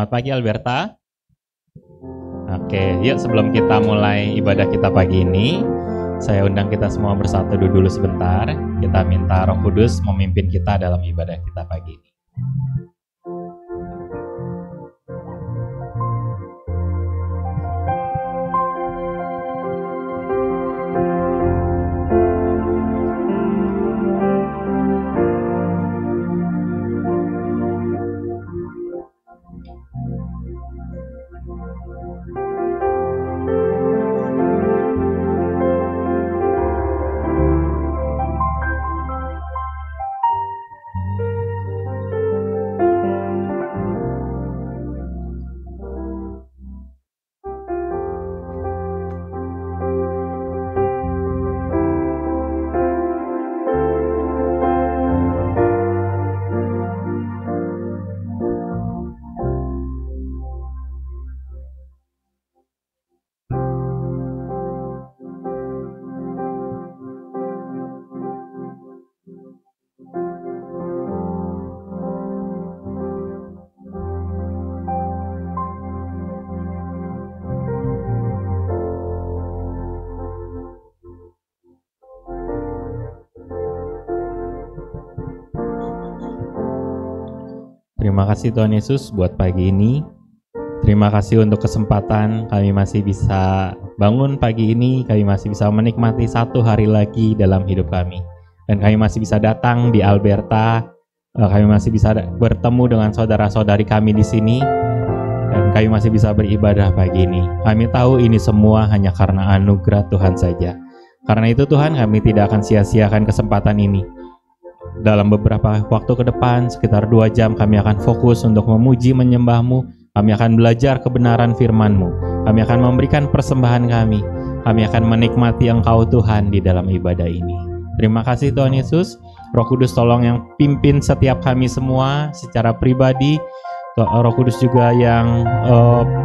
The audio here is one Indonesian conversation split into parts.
Selamat pagi Alberta. Oke, yuk sebelum kita mulai ibadah kita pagi ini, saya undang kita semua bersatu dulu sebentar. Kita minta Roh Kudus memimpin kita dalam ibadah kita pagi ini. Terima kasih Tuhan Yesus buat pagi ini. Terima kasih untuk kesempatan kami masih bisa bangun pagi ini. Kami masih bisa menikmati satu hari lagi dalam hidup kami. Dan kami masih bisa datang di Alberta. Kami masih bisa bertemu dengan saudara-saudari kami di sini. Dan kami masih bisa beribadah pagi ini. Kami tahu ini semua hanya karena anugerah Tuhan saja. Karena itu Tuhan, kami tidak akan sia-siakan kesempatan ini. Dalam beberapa waktu ke depan, sekitar 2 jam, kami akan fokus untuk memuji menyembah-Mu. Kami akan belajar kebenaran firman-Mu. Kami akan memberikan persembahan kami. Kami akan menikmati Engkau Tuhan di dalam ibadah ini. Terima kasih Tuhan Yesus. Roh Kudus tolong yang pimpin setiap kami semua secara pribadi. Roh Kudus juga yang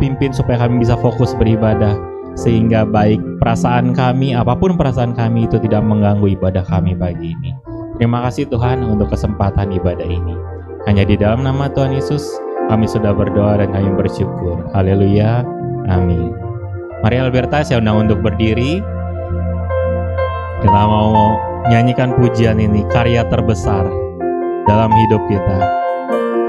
pimpin supaya kami bisa fokus beribadah. Sehingga baik perasaan kami, apapun perasaan kami itu tidak mengganggu ibadah kami pagi ini. Terima kasih Tuhan untuk kesempatan ibadah ini. Hanya di dalam nama Tuhan Yesus kami sudah berdoa dan kami bersyukur. Haleluya. Amin. Mari Alberta, saya undang untuk berdiri. Kita mau nyanyikan pujian ini, karya terbesar dalam hidup kita.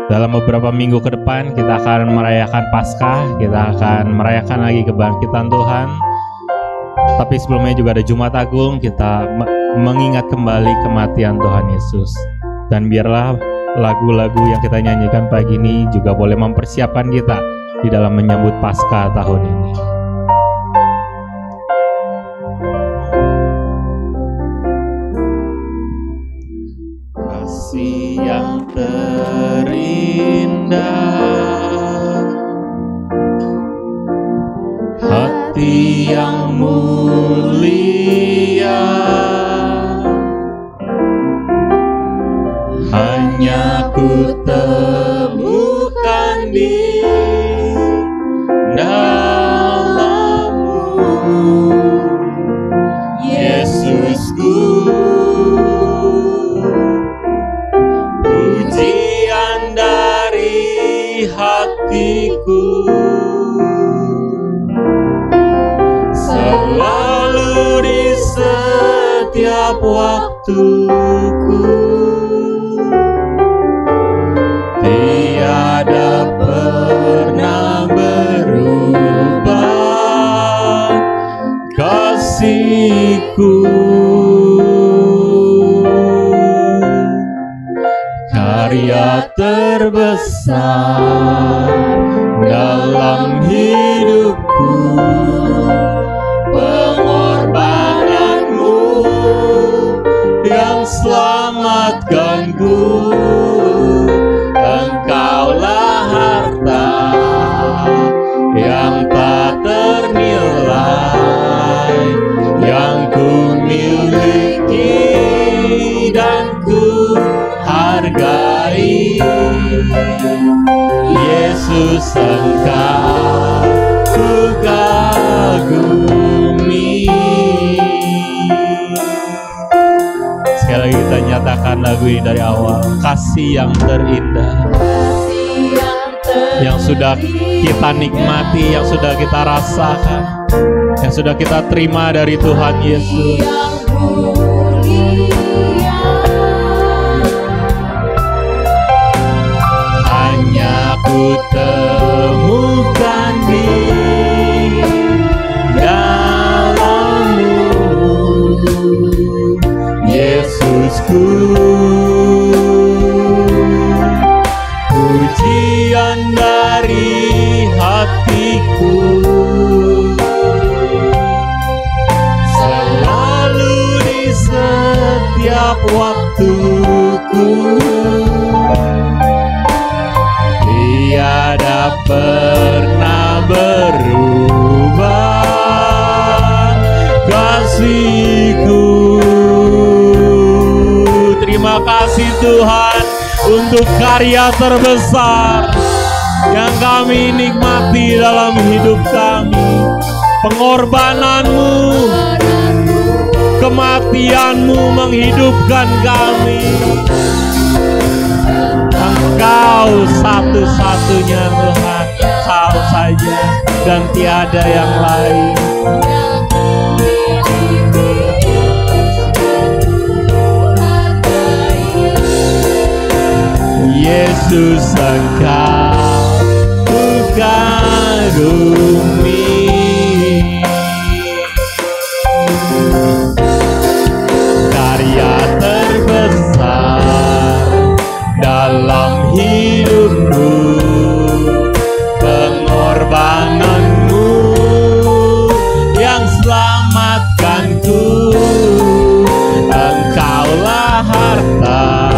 Dalam beberapa minggu ke depan kita akan merayakan Paskah, kita akan merayakan lagi kebangkitan Tuhan. Tapi sebelumnya juga ada Jumat Agung, kita mengingat kembali kematian Tuhan Yesus. Dan biarlah lagu-lagu yang kita nyanyikan pagi ini juga boleh mempersiapkan kita di dalam menyambut Paskah tahun ini. Kasih yang terindah, hati yang mulia, hanya ku temukan di dalam-Mu, Yesusku. Pujian dari hatiku selalu di setiap waktuku. Tiada pernah berubah kasih-Ku. Karya terbesar dalam hidupku, pengorbanan-Mu yang selamatkanku. Engkaulah harta yang tak ternilai, yang ku miliki dan ku hargai. Yesus, Engkau ku kagumi. Sekali lagi kita nyatakan lagu ini dari awal. Kasih yang terindah, yang sudah kita nikmati, yang sudah kita rasakan, yang sudah kita terima dari Tuhan Yesus. Hanya ku temukan di dalam-Mu, Yesusku. Pujian dari hatiku selalu di setiap waktuku, tiada pernah berubah kasih-Ku. Terima kasih Tuhan untuk karya terbesar yang kami nikmati dalam hidup kami. Pengorbanan-Mu, kematian-Mu menghidupkan kami. Engkau satu-satunya Tuhan, Engkau saja dan tiada yang lain. Yesus, Engkau ku kagumi. Karya terbesar dalam hidupku, pengorbanan-Mu yang selamatkanku. Engkaulah harta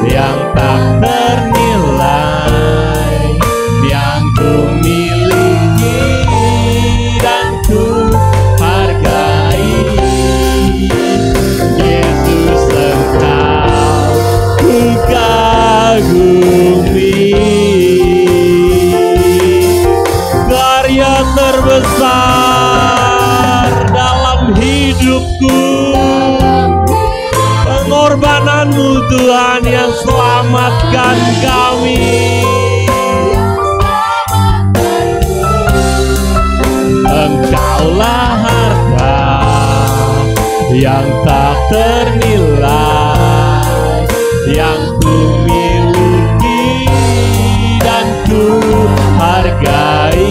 yang tak ternilai, yang ku miliki dan ku hargai. Yesus, Engkau ku kagumi. Karya terbesar dalam hidupku, pengorbanan-Mu Tuhan yang selamatkan kami. Engkaulah harta yang tak ternilai, yang ku miliki dan ku hargai.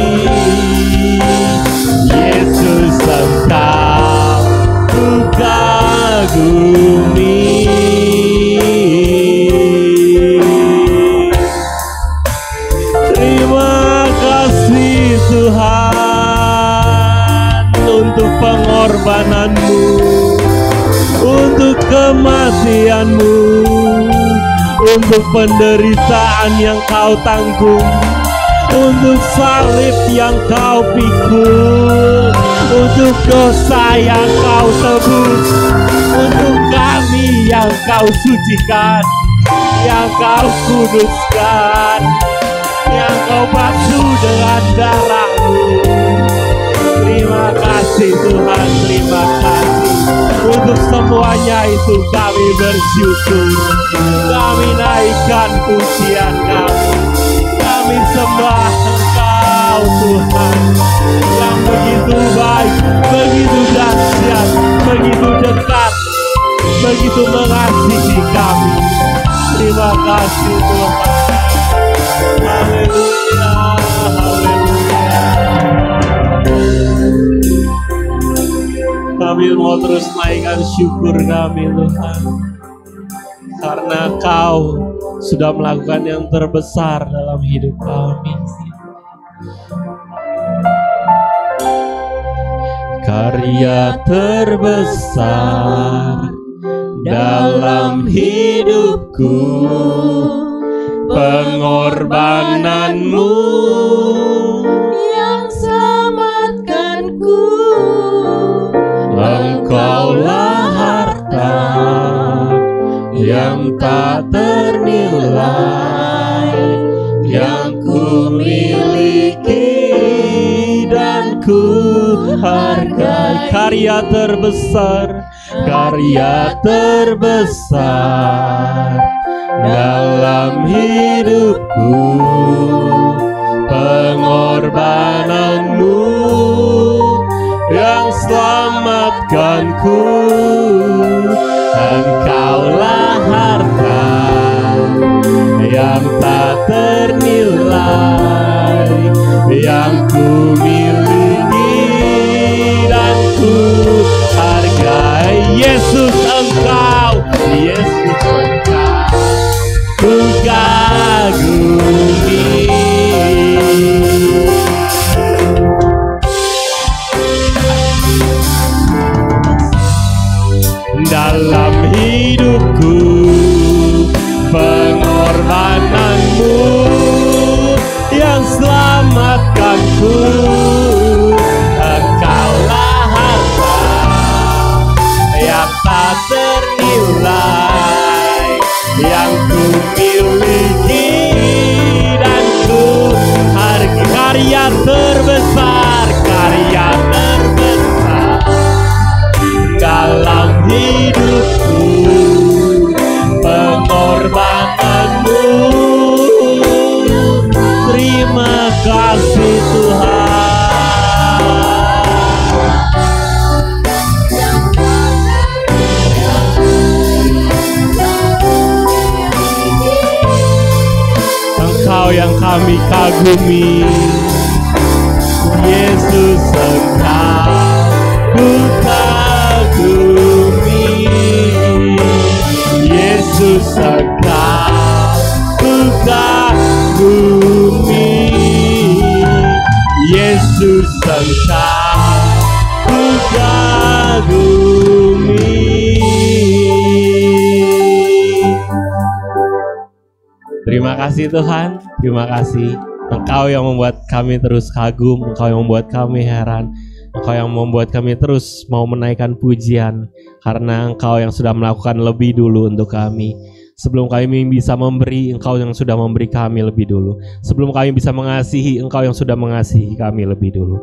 Yesus, Engkau ku kagumi. Terima kasih Tuhan untuk pengorbanan-Mu, untuk kematian-Mu, untuk penderitaan yang Kau tanggung, untuk salib yang Kau pikul, untuk dosa yang Kau tebus, untuk kami yang Kau sucikan, yang Kau kuduskan, yang Kau basuh dengan darah-Mu. Terima kasih Tuhan, terima kasih untuk semuanya itu. Kami bersyukur, kami naikkan pujian kami, kami sembah Engkau Tuhan yang begitu baik, begitu dahsyat, begitu dekat, begitu mengasihi kami. Terima kasih Tuhan. Haleluya, haleluya. Kami mau terus naikkan syukur kami Tuhan, karena Kau sudah melakukan yang terbesar dalam hidup kami. Karya terbesar dalam hidupku, pengorbanan-Mu yang selamatkanku. Engkaulah harta yang tak ternilai, yang ku miliki dan ku hargai. Karya terbesar, karya terbesar dalam hidupku, pengorbananmu yang selamatkanku. Engkaulah harta yang tak ternilai, yang ku miliki dan ku hargai. Yesus Engkau, Yesus Engkau, ku kagumi. Dalam hidupku, pengorbananmu yang selamatkanku. Engkaulah harta yang tak ternilai, yang ku miliki dan ku hargai. Karya terbesar, karya terbesar dalam hidupku, pengorbananmu. Terima kasih Tuhan. Engkau yang kami kagumi, Yesus Engkau ku kagumi. Yesus Engkau ku kagumi. Yesus Engkau ku kagumi. Terima kasih Tuhan, terima kasih. Engkau yang membuat kami terus kagum, Engkau yang membuat kami heran, Engkau yang membuat kami terus mau menaikkan pujian, karena Engkau yang sudah melakukan lebih dulu untuk kami. Sebelum kami bisa memberi, Engkau yang sudah memberi kami lebih dulu. Sebelum kami bisa mengasihi, Engkau yang sudah mengasihi kami lebih dulu.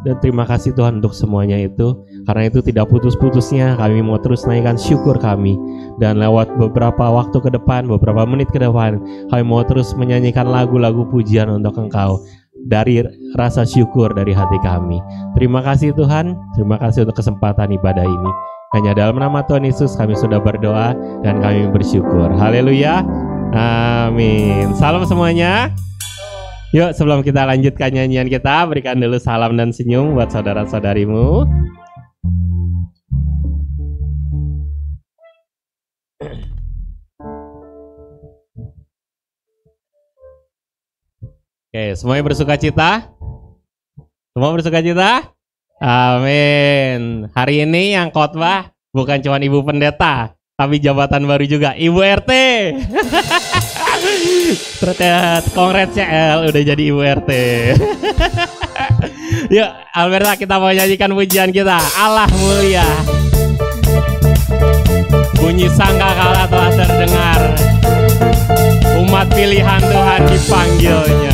Dan terima kasih Tuhan untuk semuanya itu. Karena itu tidak putus-putusnya kami mau terus naikkan syukur kami. Dan lewat beberapa waktu ke depan, beberapa menit ke depan, kami mau terus menyanyikan lagu-lagu pujian untuk Engkau dari rasa syukur dari hati kami. Terima kasih Tuhan, terima kasih untuk kesempatan ibadah ini. Hanya dalam nama Tuhan Yesus kami sudah berdoa dan kami bersyukur. Haleluya, amin. Salam semuanya. Yuk sebelum kita lanjutkan nyanyian kita, berikan dulu salam dan senyum buat saudara-saudarimu. Oke, semuanya bersuka cita? Semua bersuka cita? Amin. Hari ini yang khotbah bukan cuma Ibu Pendeta, tapi jabatan baru juga, Ibu RT. Congrats CL, udah jadi Ibu RT. Yuk, Alberta, kita mau nyanyikan pujian kita. Allah mulia. Bunyi sangkakala telah terdengar. Umat pilihan Tuhan dipanggilnya.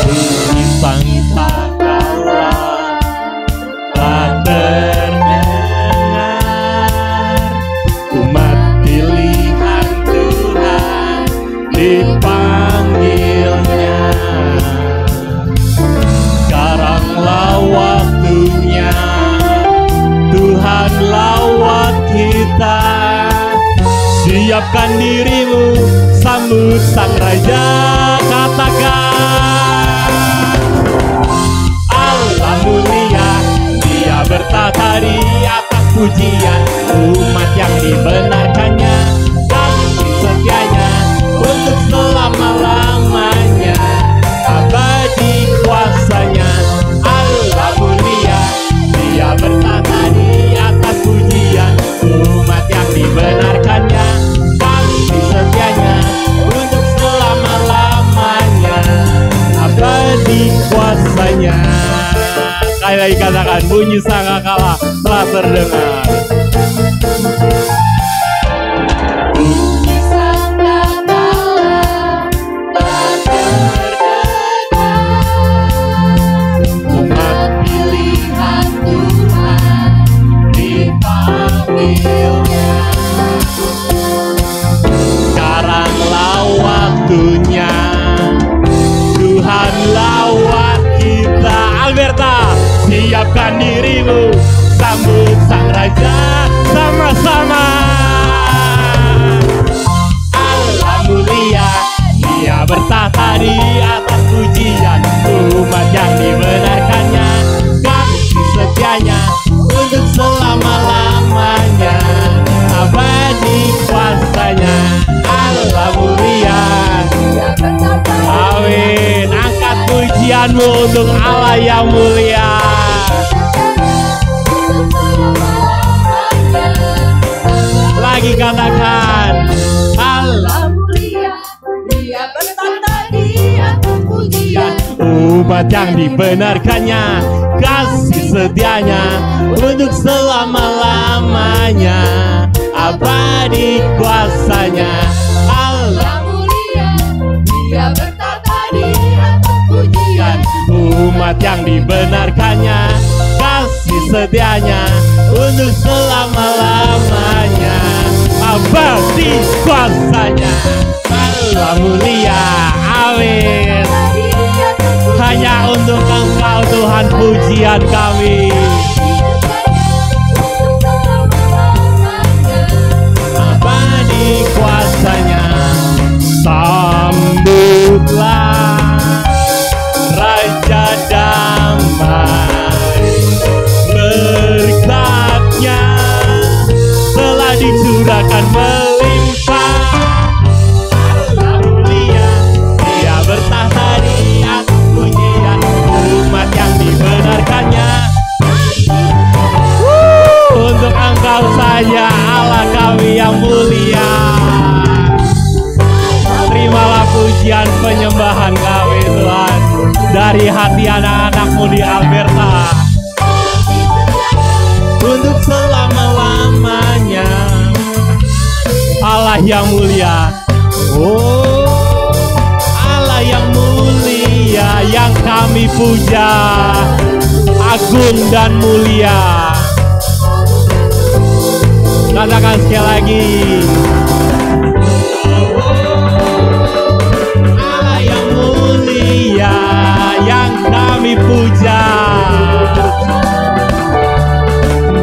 Bunyi sangkakala telah terdengar. Umat pilihan Tuhan dipanggilnya. Sekaranglah waktunya, Tuhan lawat kita. Siapkan dirimu, sambut Sang Raja. Katakan Allah mulia, Dia bertata di atas pujian. Umat yang dibenarkannya, kasih setianya untuk selama-lamanya. Abadi kuasanya, Allah mulia, Dia bertata di atas pujian. Umat yang dibenarkannya, kasih setianya untuk selama-lamanya. Abadi kuasanya. Sekali lagi katakan, bunyi sangkakala telah terdengar. Bunyi sangkakala telah terdengar. Umat pilihan Tuhan siapkan dirimu, sambut sang raja sama-sama. Allah mulia, Dia bertahta di atas pujian. Umat yang dibenarkannya, kasih setianya untuk selama-lamanya. Abadi kuasanya, Allah mulia. Amin. Angkat pujianmu untuk Allah yang mulia. Lagi katakan, Allah mulia, Dia bertahta di atas pujian. umat yang dibenarkannya, kasih setianya untuk selama-lamanya. Abadi kuasanya, Allah mulia, Dia bertahta di atas pujian. umat yang dibenarkannya, kasih setianya untuk selama-lamanya. Abadi kuasanya, Allah mulia. Amin. Hanya untuk Engkau Tuhan pujian kami. Abadi kuasanya, sambutlah Raja damai. Berkatnya telah dicurahkan melimpah. Allah mulia, Dia bertahta di atas pujian. Umat yang dibenarkannya, untuk Engkau saja Allah kami yang mulia. Terimalah pujian penyembahan kami Tuhan, dari hati anak-anak-Mu di Alberta, untuk selama-lamanya. Allah yang mulia, oh Allah yang mulia, yang kami puja, agung dan mulia. Katakan sekali lagi, Allah yang mulia, yang kami puja,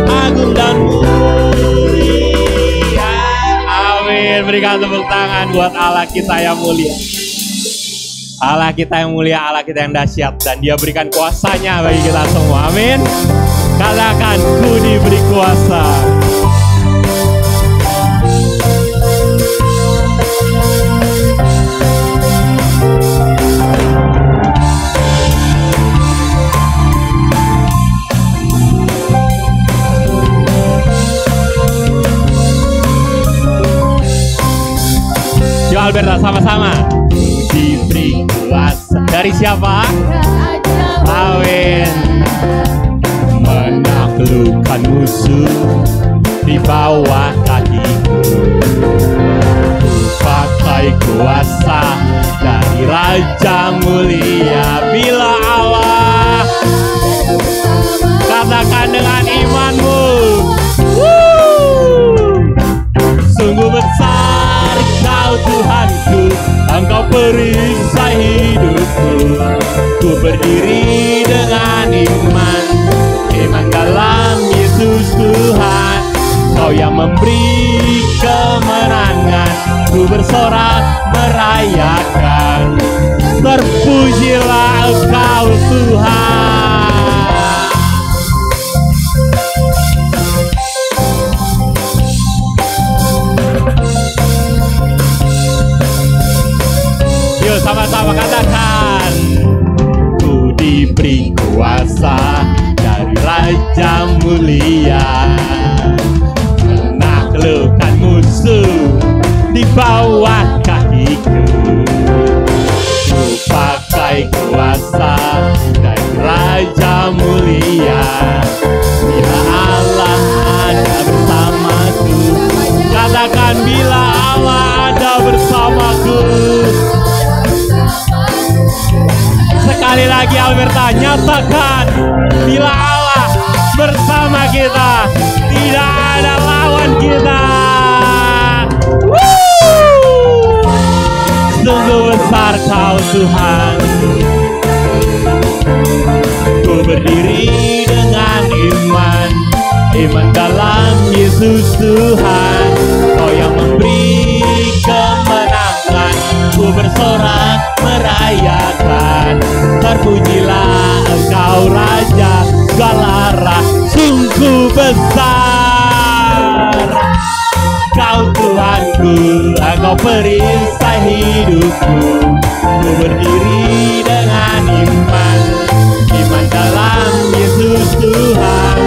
agung dan mulia. Amin. Berikan tepuk tangan buat Allah kita yang mulia. Allah kita yang mulia, Allah kita yang dahsyat, dan Dia berikan kuasanya bagi kita semua. Amin. Katakan, ku diberi kuasa. Yuk Alberta sama-sama. Diberi kuasa dari siapa? Amin. Menaklukkan musuh di bawah kakiku. Ku pakai kuasa dari Raja mulia. Bila Allah, katakan dengan imanmu, sungguh besar Kau Tuhanku, Engkau perisai hidupku. Ku berdiri dengan iman, iman dalam Yesus Tuhan. Kau yang memberi kemenangan, ku bersorak merayakan. Terpujilah Engkau Tuhan. Yuk sama-sama katakan, ku diberi kuasa dari Raja mulia. Menaklukkan musuh di bawah kakiku. Ku pakai kuasa dari Raja mulia. Bila Allah ada bersamaku, katakan bila Allah ada bersamaku. Sekali lagi Alberta, nyatakan, bila Allah bersama kita, tidak ada lawan kita. Sungguh besar Kau Tuhan. Ku berdiri dengan iman, iman dalam Yesus Tuhan. Kau yang memberi kemenangan, ku bersorak merayakan. Terpujilah Engkau Raja segala rah, sungguh besar. Kau Tuhanku, Engkau perisai hidupku. Ku berdiri dengan iman, iman dalam Yesus Tuhan.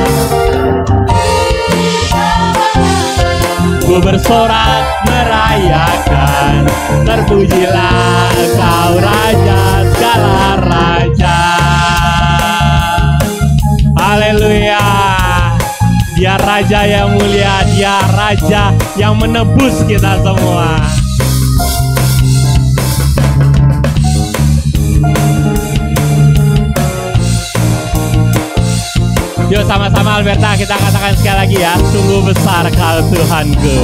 Ku bersorak merayakan, terpujilah Engkau Raja segala raja. Haleluya. Dia Raja yang mulia, Dia Raja yang menebus kita semua. Yuk sama-sama Alberta kita katakan sekali lagi ya, sungguh besar Kau Tuhanku.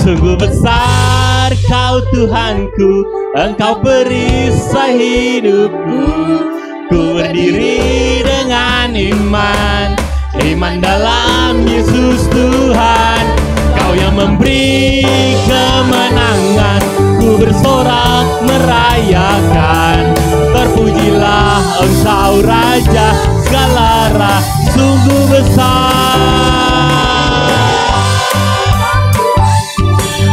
Sungguh besar Kau Tuhanku, Engkau perisai hidupku. Ku berdiri dengan iman, iman dalam Yesus Tuhan. Kau yang memberi kemenangan, ku bersorak merayakan. Terpujilah Engkau Raja segala rah, sungguh besar.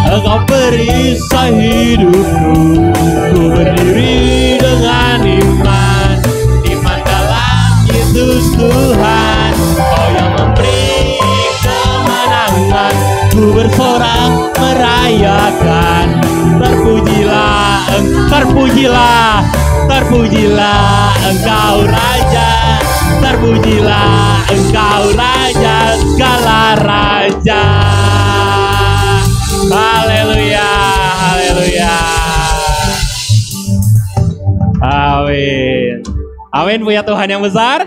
Engkau perisai hidupku, ku berdiri dengan iman, iman dalam Yesus Tuhan. Kau yang memberi kemenangan, ku bersorak merayakan. Terpujilah, terpujilah, terpujilah Engkau Raja, terpujilah Engkau Raja segala raja. Haleluya, haleluya. Amin. Amin, punya Tuhan yang besar.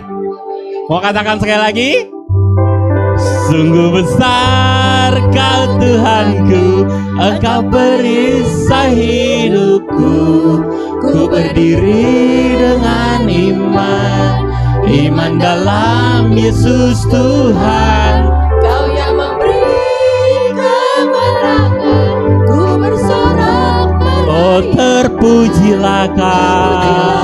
Mau katakan sekali lagi? Sungguh besar Kau Tuhanku, Engkau perisai hidupku. Ku berdiri dengan iman, iman dalam Yesus Tuhan. Kau yang memberi kemenangan, ku bersorak merayakan. Oh terpujilah Kau.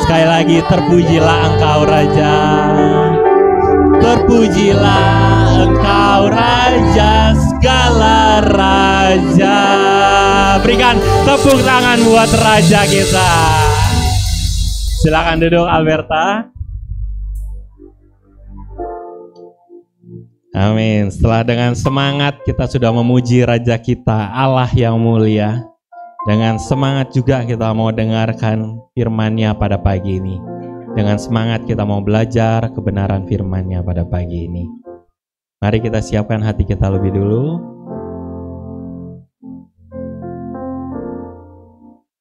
Sekali lagi terpujilah Engkau Raja. Terpujilah Engkau Raja segala raja. Berikan tepuk tangan buat Raja kita. Silakan duduk Alberta. Amin. Setelah dengan semangat kita sudah memuji Raja kita, Allah yang mulia. Dengan semangat juga kita mau dengarkan firman-Nya pada pagi ini. Dengan semangat kita mau belajar kebenaran firman-Nya pada pagi ini. Mari kita siapkan hati kita lebih dulu.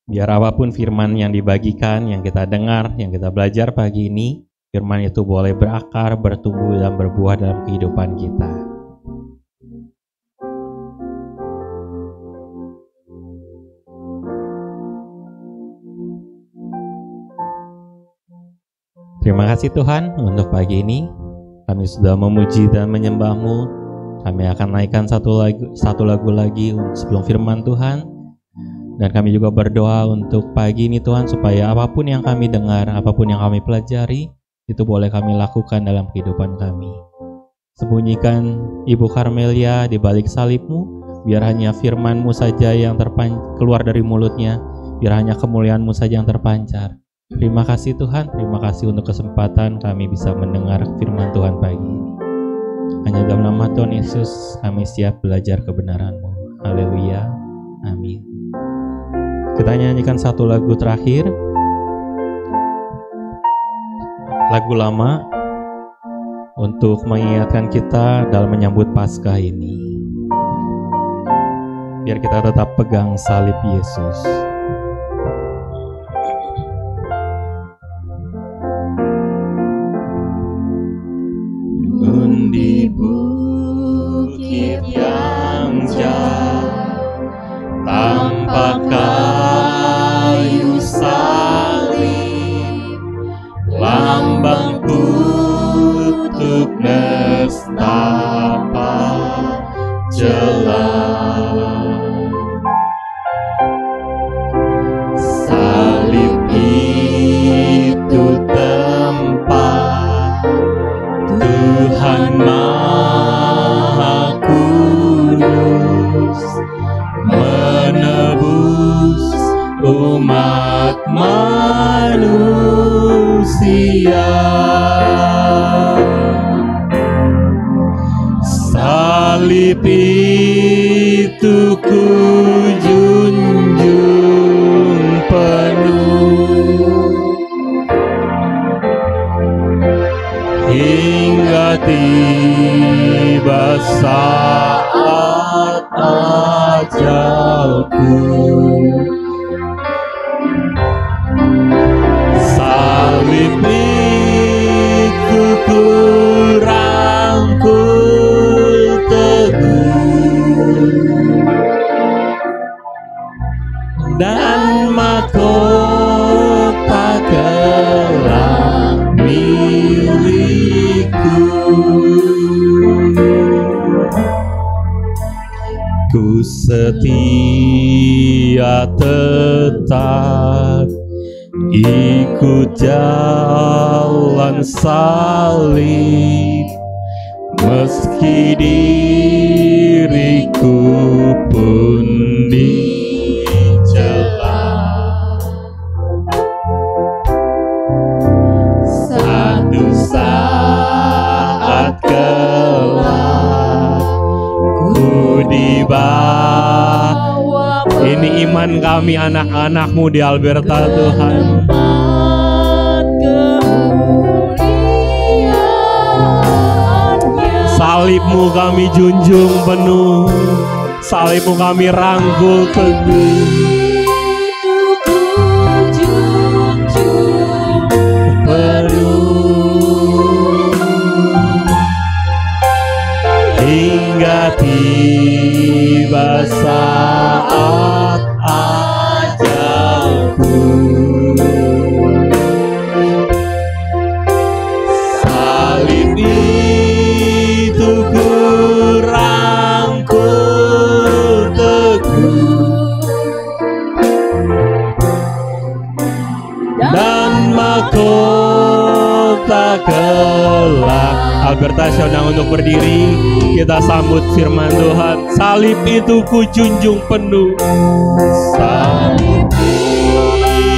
Biar apapun firman yang dibagikan, yang kita dengar, yang kita belajar pagi ini, firman itu boleh berakar, bertumbuh, dan berbuah dalam kehidupan kita. Terima kasih Tuhan untuk pagi ini. Kami sudah memuji dan menyembah-Mu. Kami akan naikkan satu lagu lagi sebelum firman Tuhan. Dan kami juga berdoa untuk pagi ini Tuhan, supaya apapun yang kami dengar, apapun yang kami pelajari, itu boleh kami lakukan dalam kehidupan kami. Sembunyikan Ibu Karmelia di balik salib-Mu, biar hanya firman-Mu saja yang keluar dari mulutnya, biar hanya kemuliaan-Mu saja yang terpancar. Terima kasih Tuhan, terima kasih untuk kesempatan kami bisa mendengar firman Tuhan pagi ini. Hanya dalam nama Tuhan Yesus kami siap belajar kebenaran-Mu. Haleluya, amin. Kita nyanyikan satu lagu terakhir, lagu lama, untuk mengingatkan kita dalam menyambut Paskah ini. Biar kita tetap pegang salib Yesus. Di bukit yang jauh tampakkah salib itu ku junjung penuh hingga tiba saat ajalku. Salib itu ku rangkul teguh dan mahkota kelak milikku. Ku setia tetap ikut jalan salib, meski diriku pun dicela. Satu saat kelak ku dibawa. Ini iman kami anak-anakmu di Alberta Tuhan. Salibmu kami junjung penuh, salibmu kami rangkul teguh. Hingga tiba saat ajalku. Salib itu ku rangkul teguh dan mahkota kelak. Alberta sedang untuk berdiri, kita sambut firman Tuhan. Salib itu ku junjung penuh, salib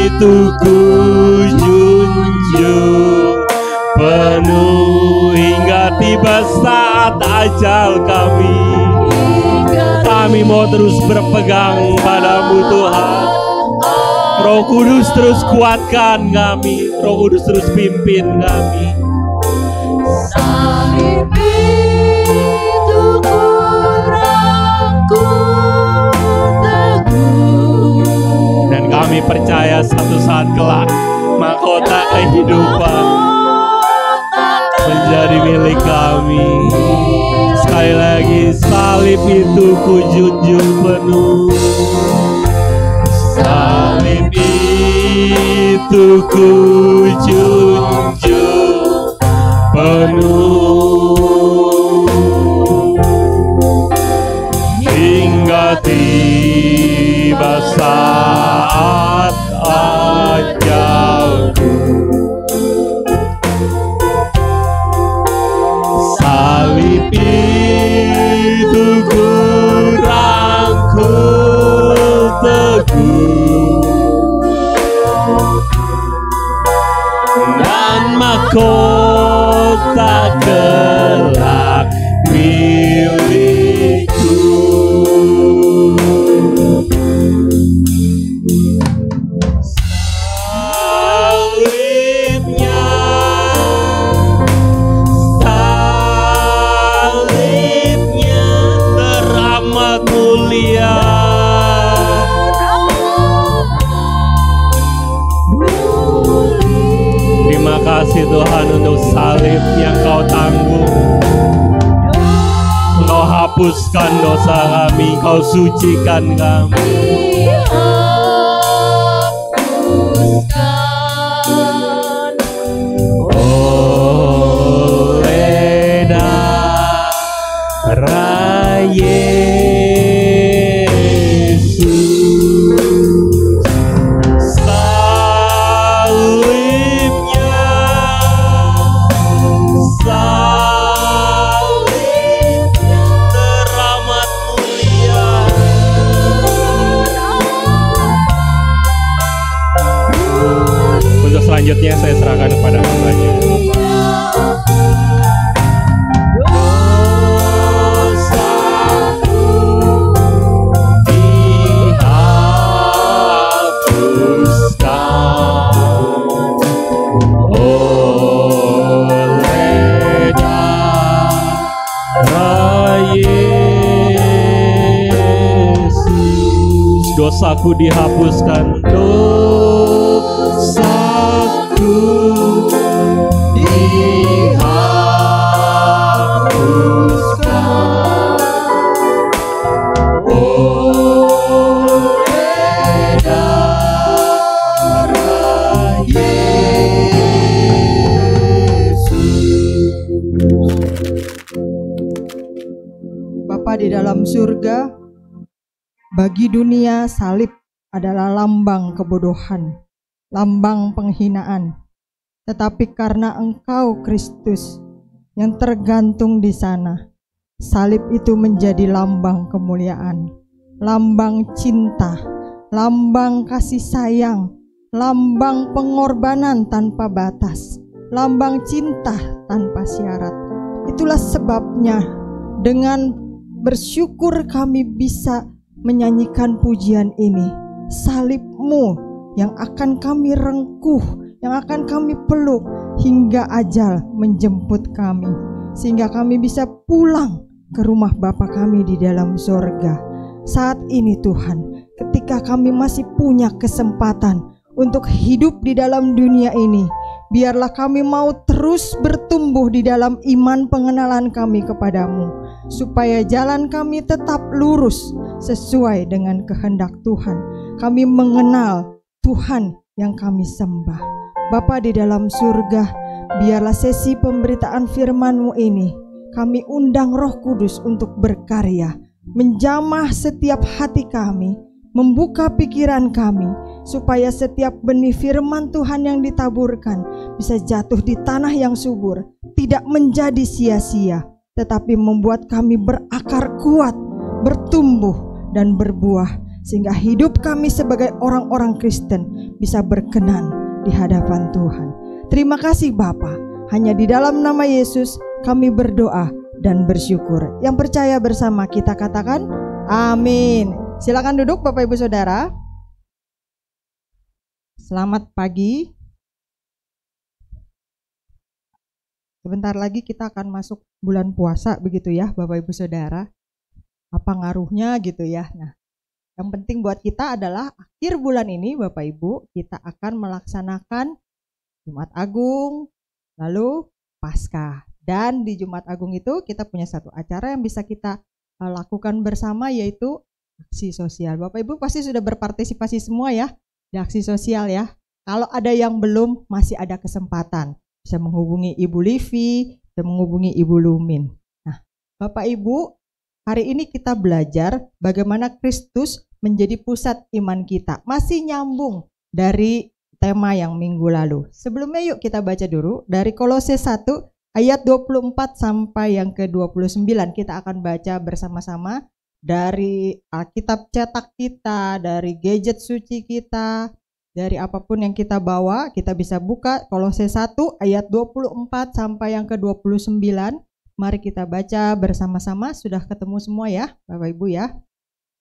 itu ku junjung penuh hingga tiba saat ajal kami. Kami mau terus berpegang padamu Tuhan. Roh Kudus terus kuatkan kami, Roh Kudus terus pimpin kami. Salib itu ku rangkul teguh Dan kami percaya satu saat kelak mahkota kehidupan menjadi milik kami. Sekali lagi, salib itu ku junjung penuh, salib itu ku junjung penuh hingga tiba saat ajalku. Salib itu ku rangkul teguh dan mahkota kelak milikku. Salibnya, salibnya teramat mulia. Terima kasih Tuhan untuk salib yang kau tanggung. Kau hapuskan dosa kami, kau sucikan kami. Oleh darah Yesus, salibnya, salibnya teramat mulia. Untuk selanjutnya dosaku dihapuskan, dosaku dihapuskan oleh darah Yesus. Bapa di dalam surga, bagi dunia salib adalah lambang kebodohan, lambang penghinaan. Tetapi karena Engkau Kristus yang tergantung di sana, salib itu menjadi lambang kemuliaan, lambang cinta, lambang kasih sayang, lambang pengorbanan tanpa batas, lambang cinta tanpa syarat. Itulah sebabnya dengan bersyukur kami bisa menyanyikan pujian ini. Salib-Mu yang akan kami rengkuh, yang akan kami peluk hingga ajal menjemput kami, sehingga kami bisa pulang ke rumah Bapa kami di dalam sorga. Saat ini Tuhan, ketika kami masih punya kesempatan untuk hidup di dalam dunia ini, biarlah kami mau terus bertumbuh di dalam iman pengenalan kami kepadamu, supaya jalan kami tetap lurus sesuai dengan kehendak Tuhan. Kami mengenal Tuhan yang kami sembah. Bapa di dalam surga, biarlah sesi pemberitaan firman-Mu ini kami undang Roh Kudus untuk berkarya, menjamah setiap hati kami, membuka pikiran kami, supaya setiap benih firman Tuhan yang ditaburkan bisa jatuh di tanah yang subur, tidak menjadi sia-sia, tetapi membuat kami berakar kuat, bertumbuh dan berbuah, sehingga hidup kami sebagai orang-orang Kristen bisa berkenan di hadapan Tuhan. Terima kasih Bapa, hanya di dalam nama Yesus kami berdoa dan bersyukur. Yang percaya bersama kita katakan amin. Silakan duduk Bapak Ibu Saudara. Selamat pagi. Sebentar lagi kita akan masuk bulan puasa begitu ya Bapak Ibu Saudara. Apa ngaruhnya gitu ya. Nah, yang penting buat kita adalah akhir bulan ini Bapak Ibu kita akan melaksanakan Jumat Agung, lalu Paskah. Dan di Jumat Agung itu kita punya satu acara yang bisa kita lakukan bersama, yaitu aksi sosial. Bapak Ibu pasti sudah berpartisipasi semua ya di aksi sosial ya. Kalau ada yang belum, masih ada kesempatan. Bisa menghubungi Ibu Livi, bisa menghubungi Ibu Lumin. Nah, Bapak Ibu, hari ini kita belajar bagaimana Kristus menjadi pusat iman kita. Masih nyambung dari tema yang minggu lalu. Sebelumnya yuk kita baca dulu dari Kolose 1 ayat 24 sampai yang ke-29. Kita akan baca bersama-sama dari Alkitab cetak kita, dari gadget suci kita, dari apapun yang kita bawa. Kita bisa buka Kolose 1 ayat 24 sampai yang ke-29. Mari kita baca bersama-sama. Sudah ketemu semua ya Bapak Ibu ya.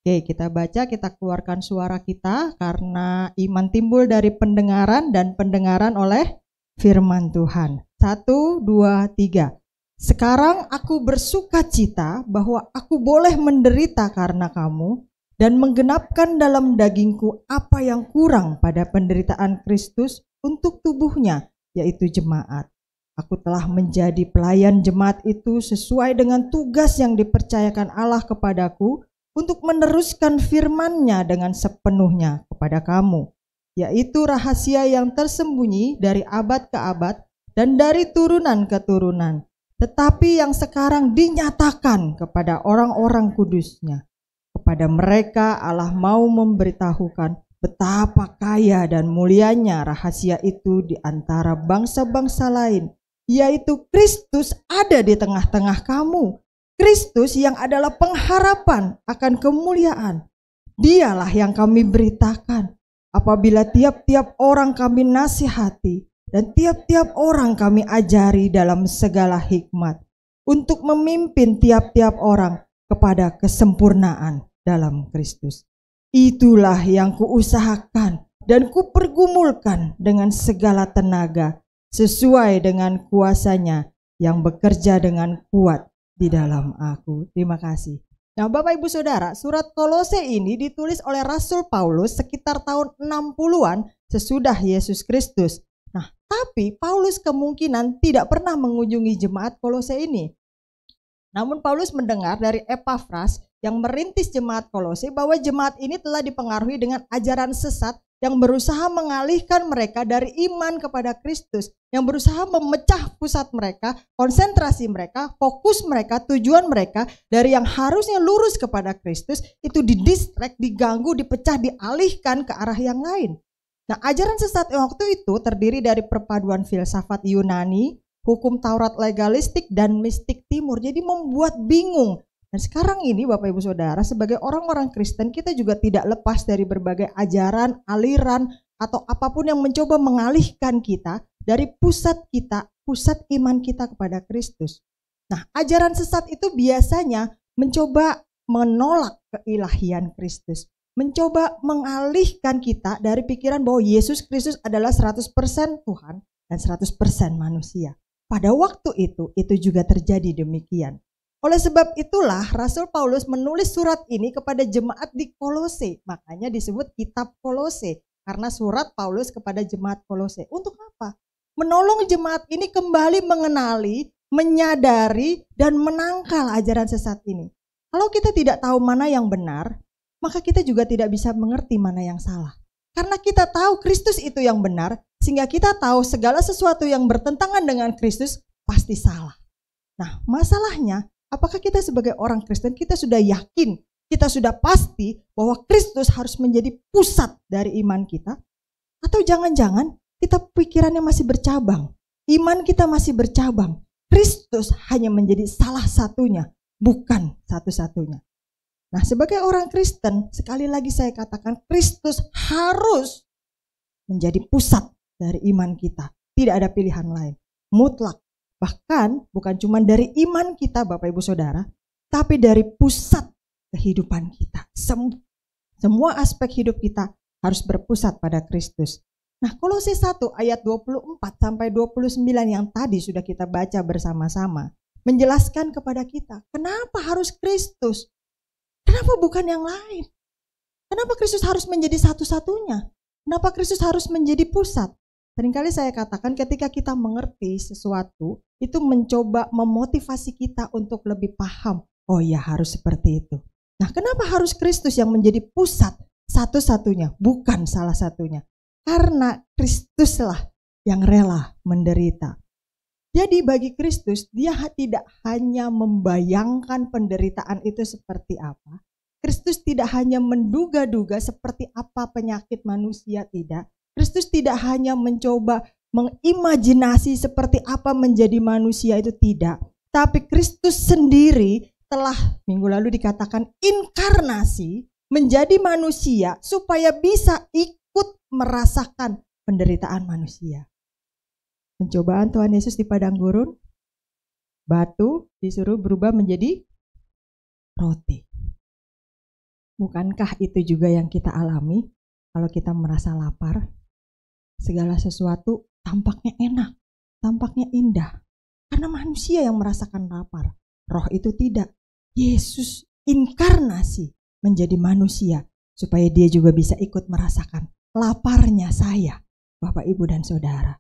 Oke, kita baca, kita keluarkan suara kita, karena iman timbul dari pendengaran dan pendengaran oleh firman Tuhan. 1, 2, 3. Sekarang aku bersukacita bahwa aku boleh menderita karena kamu dan menggenapkan dalam dagingku apa yang kurang pada penderitaan Kristus untuk tubuhnya, yaitu jemaat. Aku telah menjadi pelayan jemaat itu sesuai dengan tugas yang dipercayakan Allah kepadaku untuk meneruskan firman-Nya dengan sepenuhnya kepada kamu, yaitu rahasia yang tersembunyi dari abad ke abad dan dari turunan ke turunan, tetapi yang sekarang dinyatakan kepada orang-orang kudus-Nya. Kepada mereka Allah mau memberitahukan betapa kaya dan mulianya rahasia itu di antara bangsa-bangsa lain, yaitu Kristus ada di tengah-tengah kamu. Kristus yang adalah pengharapan akan kemuliaan. Dialah yang kami beritakan apabila tiap-tiap orang kami nasihati dan tiap-tiap orang kami ajari dalam segala hikmat, untuk memimpin tiap-tiap orang kepada kesempurnaan dalam Kristus. Itulah yang kuusahakan dan kupergumulkan dengan segala tenaga, sesuai dengan kuasa-Nya yang bekerja dengan kuat di dalam aku. Terima kasih. Nah, Bapak Ibu Saudara, surat Kolose ini ditulis oleh Rasul Paulus sekitar tahun 60-an sesudah Yesus Kristus. Nah, tapi Paulus kemungkinan tidak pernah mengunjungi jemaat Kolose ini. Namun Paulus mendengar dari Epafras yang merintis jemaat Kolose bahwa jemaat ini telah dipengaruhi dengan ajaran sesat yang berusaha mengalihkan mereka dari iman kepada Kristus, yang berusaha memecah pusat mereka, konsentrasi mereka, fokus mereka, tujuan mereka dari yang harusnya lurus kepada Kristus itu didistract, diganggu, dipecah, dialihkan ke arah yang lain. Nah, ajaran sesat waktu itu terdiri dari perpaduan filsafat Yunani, hukum Taurat legalistik, dan mistik timur. Jadi membuat bingung. Dan sekarang ini Bapak Ibu Saudara, sebagai orang-orang Kristen kita juga tidak lepas dari berbagai ajaran, aliran, atau apapun yang mencoba mengalihkan kita dari pusat iman kita kepada Kristus. Nah, ajaran sesat itu biasanya mencoba menolak keilahian Kristus, mencoba mengalihkan kita dari pikiran bahwa Yesus Kristus adalah 100% Tuhan dan 100% manusia. Pada waktu itu juga terjadi demikian. Oleh sebab itulah Rasul Paulus menulis surat ini kepada jemaat di Kolose. Makanya disebut kitab Kolose, karena surat Paulus kepada jemaat Kolose. Untuk apa? Menolong jemaat ini kembali mengenali, menyadari, dan menangkal ajaran sesat ini. Kalau kita tidak tahu mana yang benar, maka kita juga tidak bisa mengerti mana yang salah. Karena kita tahu Kristus itu yang benar, sehingga kita tahu segala sesuatu yang bertentangan dengan Kristus pasti salah. Nah, masalahnya, apakah kita sebagai orang Kristen kita sudah yakin, kita sudah pasti bahwa Kristus harus menjadi pusat dari iman kita? Atau jangan-jangan kita pikirannya masih bercabang, iman kita masih bercabang, Kristus hanya menjadi salah satunya, bukan satu-satunya. Nah, sebagai orang Kristen, sekali lagi saya katakan Kristus harus menjadi pusat dari iman kita. Tidak ada pilihan lain, mutlak. Bahkan bukan cuma dari iman kita Bapak Ibu Saudara, tapi dari pusat kehidupan kita. Semua aspek hidup kita harus berpusat pada Kristus. Nah, Kolose 1 ayat 24 sampai 29 yang tadi sudah kita baca bersama-sama menjelaskan kepada kita, kenapa harus Kristus? Kenapa bukan yang lain? Kenapa Kristus harus menjadi satu-satunya? Kenapa Kristus harus menjadi pusat? Seringkali saya katakan ketika kita mengerti sesuatu, itu mencoba memotivasi kita untuk lebih paham. Oh ya, harus seperti itu. Nah, kenapa harus Kristus yang menjadi pusat satu-satunya, bukan salah satunya? Karena Kristuslah yang rela menderita. Jadi bagi Kristus, dia tidak hanya membayangkan penderitaan itu seperti apa. Kristus tidak hanya menduga-duga seperti apa penyakit manusia, tidak. Kristus tidak hanya mencoba mengimajinasi seperti apa menjadi manusia, itu tidak. Tapi Kristus sendiri telah minggu lalu dikatakan inkarnasi menjadi manusia supaya bisa ikut merasakan penderitaan manusia. Pencobaan Tuhan Yesus di padang gurun, batu disuruh berubah menjadi roti. Bukankah itu juga yang kita alami kalau kita merasa lapar? Segala sesuatu tampaknya enak, tampaknya indah. Karena manusia yang merasakan lapar. Roh itu tidak. Yesus inkarnasi menjadi manusia supaya dia juga bisa ikut merasakan laparnya saya, Bapak, Ibu, dan Saudara.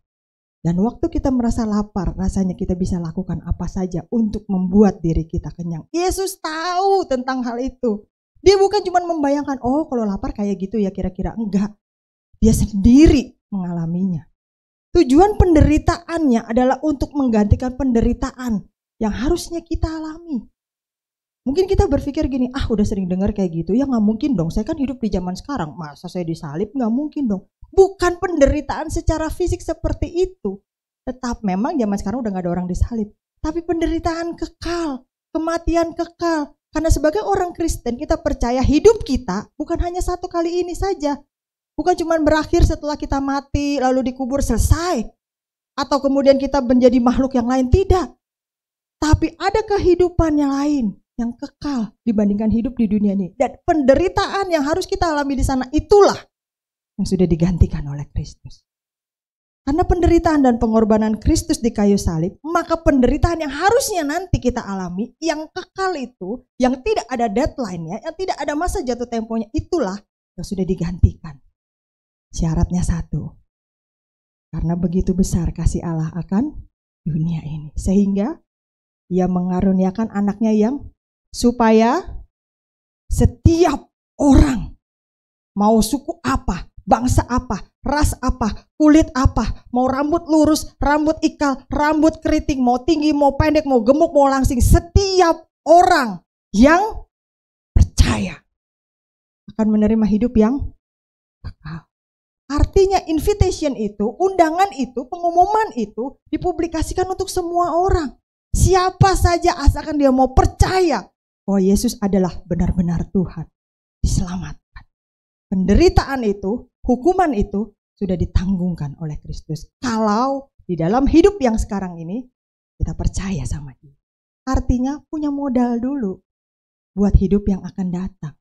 Dan waktu kita merasa lapar, rasanya kita bisa lakukan apa saja untuk membuat diri kita kenyang. Yesus tahu tentang hal itu. Dia bukan cuma membayangkan, oh kalau lapar kayak gitu ya kira-kira. Enggak. Dia sendiri mengalaminya. Tujuan penderitaannya adalah untuk menggantikan penderitaan yang harusnya kita alami. Mungkin kita berpikir gini, udah sering dengar kayak gitu, ya gak mungkin dong, saya kan hidup di zaman sekarang, masa saya disalib? Gak mungkin dong. Bukan penderitaan secara fisik seperti itu. Tetap memang zaman sekarang udah gak ada orang disalib. Tapi penderitaan kekal, kematian kekal. Karena sebagai orang Kristen kita percaya hidup kita bukan hanya satu kali ini saja. Bukan cuma berakhir setelah kita mati lalu dikubur selesai. Atau kemudian kita menjadi makhluk yang lain, tidak. Tapi ada kehidupan yang lain yang kekal dibandingkan hidup di dunia ini. Dan penderitaan yang harus kita alami di sana itulah yang sudah digantikan oleh Kristus. Karena penderitaan dan pengorbanan Kristus di kayu salib, maka penderitaan yang harusnya nanti kita alami, yang kekal itu, yang tidak ada deadline-nya, yang tidak ada masa jatuh temponya, itulah yang sudah digantikan. Syaratnya satu, karena begitu besar kasih Allah akan dunia ini, sehingga Ia mengaruniakan anaknya yang supaya setiap orang, mau suku apa, bangsa apa, ras apa, kulit apa, mau rambut lurus, rambut ikal, rambut keriting, mau tinggi, mau pendek, mau gemuk, mau langsing, setiap orang yang percaya akan menerima hidup yang kekal. Artinya invitation itu, undangan itu, pengumuman itu dipublikasikan untuk semua orang. Siapa saja asalkan dia mau percaya bahwa Yesus adalah benar-benar Tuhan, diselamatkan. Penderitaan itu, hukuman itu sudah ditanggungkan oleh Kristus. Kalau di dalam hidup yang sekarang ini kita percaya sama Dia. Artinya punya modal dulu buat hidup yang akan datang.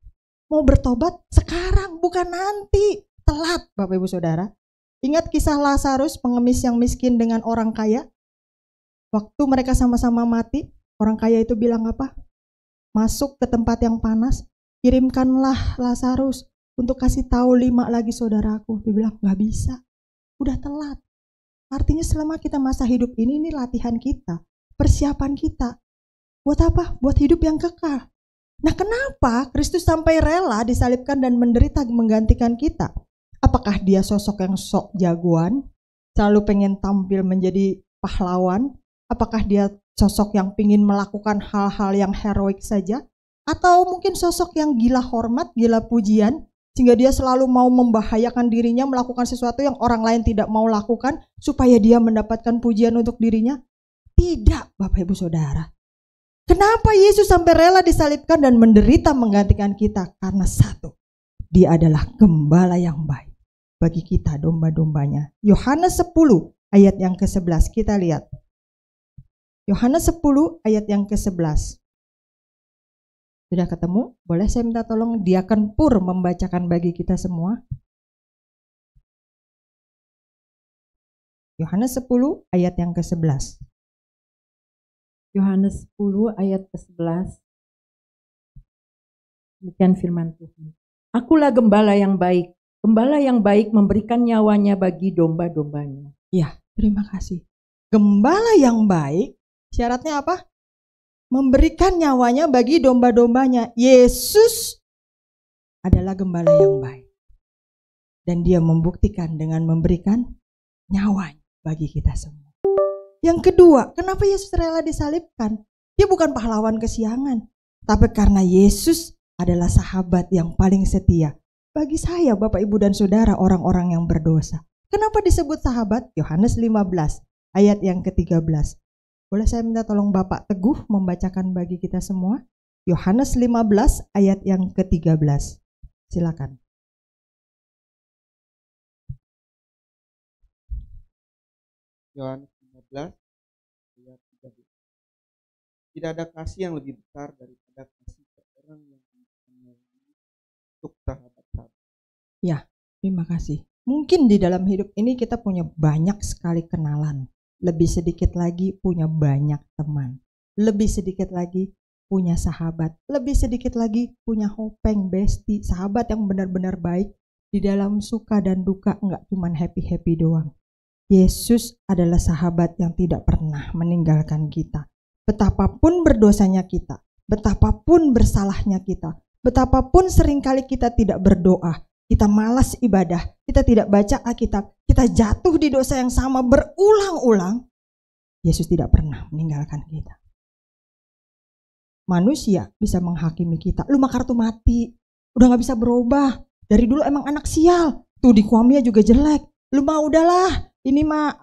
Mau bertobat sekarang, bukan nanti. Telat, Bapak Ibu Saudara. Ingat kisah Lazarus, pengemis yang miskin dengan orang kaya? Waktu mereka sama-sama mati, orang kaya itu bilang apa? Masuk ke tempat yang panas, kirimkanlah Lazarus untuk kasih tahu 5 lagi saudaraku. Dia bilang, gak bisa, udah telat. Artinya selama kita masa hidup ini latihan kita, persiapan kita. Buat apa? Buat hidup yang kekal. Nah, kenapa Kristus sampai rela disalibkan dan menderita menggantikan kita? Apakah Dia sosok yang sok jagoan, selalu pengen tampil menjadi pahlawan? Apakah Dia sosok yang ingin melakukan hal-hal yang heroik saja? Atau mungkin sosok yang gila hormat, gila pujian, sehingga Dia selalu mau membahayakan dirinya, melakukan sesuatu yang orang lain tidak mau lakukan, supaya Dia mendapatkan pujian untuk dirinya? Tidak, Bapak Ibu Saudara. Kenapa Yesus sampai rela disalibkan dan menderita menggantikan kita? Karena satu, Dia adalah gembala yang baik bagi kita, domba-dombanya. Yohanes 10 ayat yang ke-11, kita lihat. Yohanes 10 ayat yang ke-11. Sudah ketemu? Boleh saya minta tolong Diaken Pur membacakan bagi kita semua? Yohanes 10 ayat yang ke-11. Yohanes 10 ayat ke-11. Demikian firman Tuhan. Akulah gembala yang baik. Gembala yang baik memberikan nyawanya bagi domba-dombanya. Ya, terima kasih. Gembala yang baik, syaratnya apa? Memberikan nyawanya bagi domba-dombanya. Yesus adalah gembala yang baik. Dan Dia membuktikan dengan memberikan nyawanya bagi kita semua. Yang kedua, kenapa Yesus rela disalibkan? Dia bukan pahlawan kesiangan, tapi karena Yesus adalah sahabat yang paling setia bagi saya, Bapak, Ibu, dan Saudara, orang-orang yang berdosa. Kenapa disebut sahabat? Yohanes 15 ayat yang ke-13. Boleh saya minta tolong Bapak Teguh membacakan bagi kita semua? Yohanes 15 ayat yang ke-13. Silakan. Yohanes 15 ayat 13. Tidak ada kasih yang lebih besar daripada kasih seorang yang untuk sahabat-sahabat. Ya, terima kasih. Mungkin di dalam hidup ini kita punya banyak sekali kenalan. Lebih sedikit lagi punya banyak teman. Lebih sedikit lagi punya sahabat. Lebih sedikit lagi punya hopeng, besti, sahabat yang benar-benar baik. Di dalam suka dan duka, enggak cuma happy-happy doang. Yesus adalah sahabat yang tidak pernah meninggalkan kita. Betapapun berdosanya kita, betapapun bersalahnya kita, betapapun seringkali kita tidak berdoa, kita malas ibadah, kita tidak baca Alkitab, kita jatuh di dosa yang sama berulang-ulang, Yesus tidak pernah meninggalkan kita. Manusia bisa menghakimi kita, lu mah kartu mati, udah gak bisa berubah, dari dulu emang anak sial, tuh di Kuamia juga jelek, lu mah udahlah, ini mah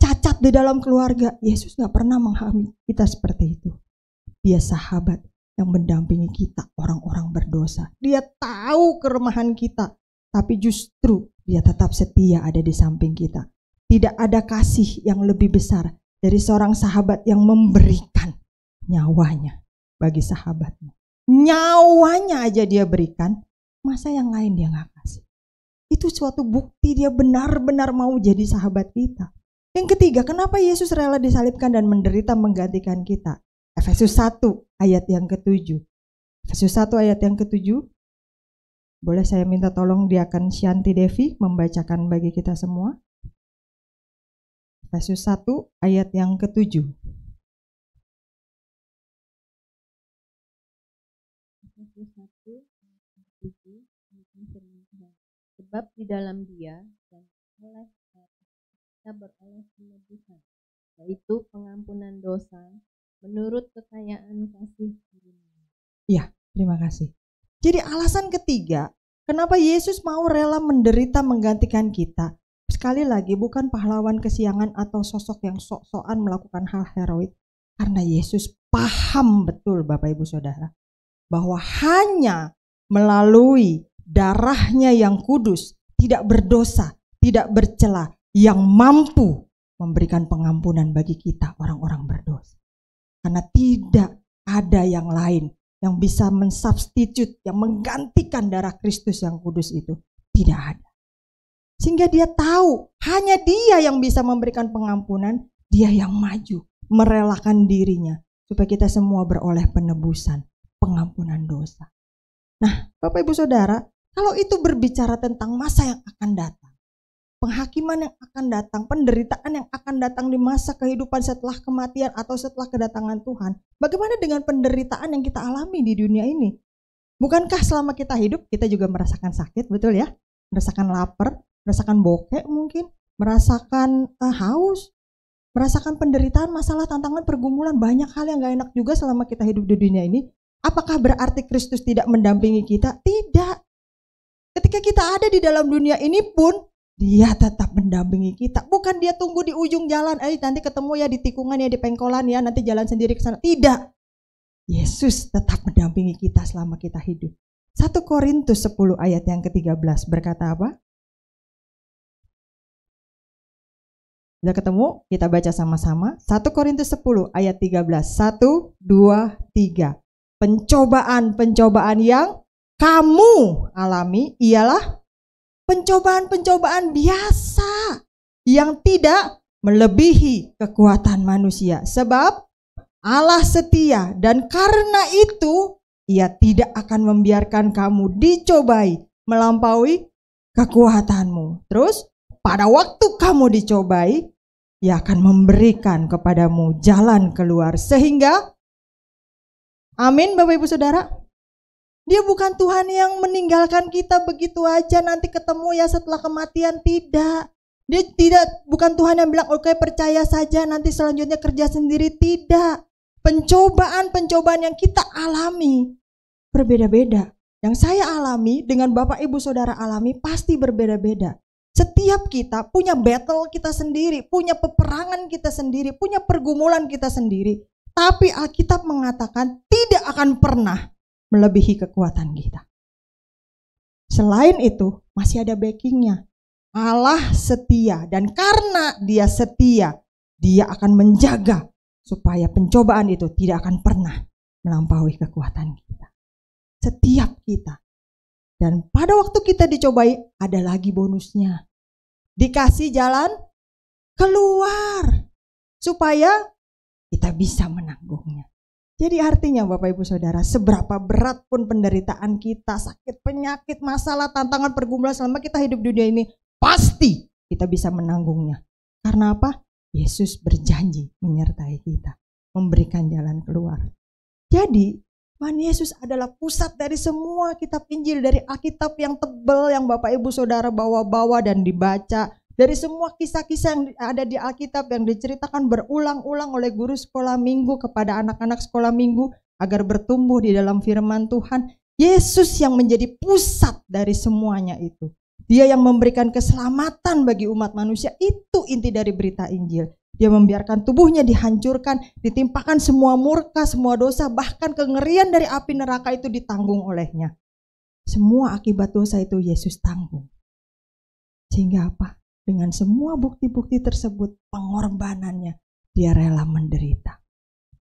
cacat di dalam keluarga. Yesus gak pernah menghakimi kita seperti itu. Dia sahabat yang mendampingi kita, orang-orang berdosa. Dia tahu kelemahan kita, tapi justru Dia tetap setia ada di samping kita. Tidak ada kasih yang lebih besar dari seorang sahabat yang memberikan nyawanya bagi sahabatnya. Nyawanya aja Dia berikan, masa yang lain Dia gak kasih? Itu suatu bukti dia benar-benar mau jadi sahabat kita. Yang ketiga, kenapa Yesus rela disalibkan dan menderita menggantikan kita? Efesus 1 ayat yang ke-7. Efesus 1 ayat yang ke-7. Boleh saya minta tolong Diaken Shanti Devi membacakan bagi kita semua? Efesus 1 ayat yang ke-7. Efesus 1 ayat ke-7. Sebab di dalam Dia dan oleh kita beroleh penebusan, yaitu pengampunan dosa menurut kekayaan kasih karunia. Ya, terima kasih. Jadi alasan ketiga, kenapa Yesus mau rela menderita menggantikan kita? Sekali lagi, bukan pahlawan kesiangan atau sosok yang sok-sokan melakukan hal heroik. Karena Yesus paham betul Bapak Ibu Saudara, bahwa hanya melalui darahnya yang kudus, tidak berdosa, tidak bercela, yang mampu memberikan pengampunan bagi kita orang-orang berdosa. Karena tidak ada yang lain yang bisa mensubstitute, yang menggantikan darah Kristus yang kudus itu. Tidak ada. Sehingga dia tahu hanya dia yang bisa memberikan pengampunan, dia yang maju, merelakan dirinya supaya kita semua beroleh penebusan, pengampunan dosa. Nah, Bapak Ibu Saudara, kalau itu berbicara tentang masa yang akan datang, penghakiman yang akan datang, penderitaan yang akan datang di masa kehidupan setelah kematian atau setelah kedatangan Tuhan, bagaimana dengan penderitaan yang kita alami di dunia ini? Bukankah selama kita hidup kita juga merasakan sakit, betul ya? Merasakan lapar, merasakan bokeh mungkin, merasakan haus, merasakan penderitaan, masalah, tantangan, pergumulan, banyak hal yang gak enak juga selama kita hidup di dunia ini. Apakah berarti Kristus tidak mendampingi kita? Tidak. Ketika kita ada di dalam dunia ini pun, dia tetap mendampingi kita. Bukan dia tunggu di ujung jalan, nanti ketemu ya di tikungan ya, di pengkolan ya, nanti jalan sendiri ke sana. Tidak. Yesus tetap mendampingi kita selama kita hidup. 1 Korintus 10 ayat yang ke-13 berkata apa? Sudah ketemu? Kita baca sama-sama. 1 Korintus 10 ayat 13. 1, 2, 3. Pencobaan-pencobaan yang kamu alami ialah pencobaan-pencobaan biasa yang tidak melebihi kekuatan manusia. Sebab Allah setia dan karena itu Ia tidak akan membiarkan kamu dicobai melampaui kekuatanmu. Terus pada waktu kamu dicobai, Ia akan memberikan kepadamu jalan keluar sehingga, amin Bapak Ibu Saudara, Dia bukan Tuhan yang meninggalkan kita begitu aja nanti ketemu ya setelah kematian, tidak. Dia bukan Tuhan yang bilang oke percaya saja nanti selanjutnya kerja sendiri, tidak. Pencobaan-pencobaan yang kita alami berbeda-beda. Yang saya alami dengan Bapak Ibu Saudara alami pasti berbeda-beda. Setiap kita punya battle kita sendiri, punya peperangan kita sendiri, punya pergumulan kita sendiri. Tapi Alkitab mengatakan tidak akan pernah melebihi kekuatan kita. Selain itu masih ada backingnya. Allah setia dan karena Dia setia, Dia akan menjaga supaya pencobaan itu tidak akan pernah melampaui kekuatan kita. Setiap kita. Dan pada waktu kita dicobai ada lagi bonusnya. Dikasih jalan keluar supaya kita bisa menanggungnya. Jadi artinya Bapak Ibu Saudara, seberapa berat pun penderitaan kita, sakit, penyakit, masalah, tantangan, pergumulan selama kita hidup di dunia ini, pasti kita bisa menanggungnya. Karena apa? Yesus berjanji menyertai kita, memberikan jalan keluar. Jadi Tuhan Yesus adalah pusat dari semua kitab Injil, dari Alkitab yang tebal yang Bapak Ibu Saudara bawa-bawa dan dibaca. Dari semua kisah-kisah yang ada di Alkitab yang diceritakan berulang-ulang oleh guru sekolah minggu kepada anak-anak sekolah minggu agar bertumbuh di dalam firman Tuhan. Yesus yang menjadi pusat dari semuanya itu. Dia yang memberikan keselamatan bagi umat manusia, itu inti dari berita Injil. Dia membiarkan tubuhnya dihancurkan, ditimpakan semua murka, semua dosa, bahkan kengerian dari api neraka itu ditanggung olehnya. Semua akibat dosa itu Yesus tanggung. Sehingga apa? Dengan semua bukti-bukti tersebut, pengorbanannya, Dia rela menderita.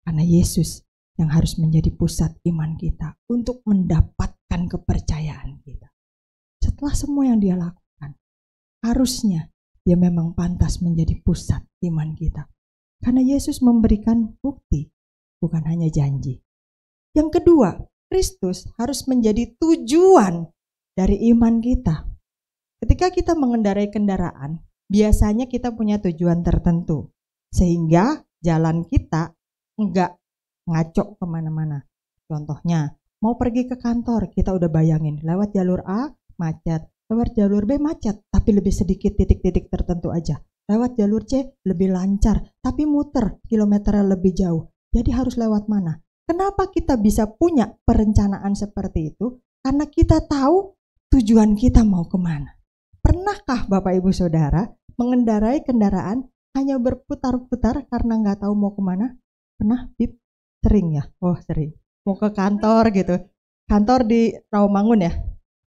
Karena Yesus yang harus menjadi pusat iman kita untuk mendapatkan kepercayaan kita. setelah semua yang dia lakukan, harusnya dia memang pantas menjadi pusat iman kita. Karena Yesus memberikan bukti, bukan hanya janji. Yang kedua, Kristus harus menjadi tujuan dari iman kita. Ketika kita mengendarai kendaraan, biasanya kita punya tujuan tertentu. Sehingga jalan kita enggak ngaco kemana-mana. Contohnya, mau pergi ke kantor, kita udah bayangin, lewat jalur A, macet. Lewat jalur B, macet, tapi lebih sedikit titik-titik tertentu aja. Lewat jalur C, lebih lancar, tapi muter, kilometernya lebih jauh. Jadi harus lewat mana? Kenapa kita bisa punya perencanaan seperti itu? Karena kita tahu tujuan kita mau kemana. Pernahkah Bapak Ibu Saudara mengendarai kendaraan hanya berputar-putar karena nggak tahu mau kemana? Pernah, Bib? Sering ya? Oh sering. Mau ke kantor gitu. Kantor di Rawamangun ya?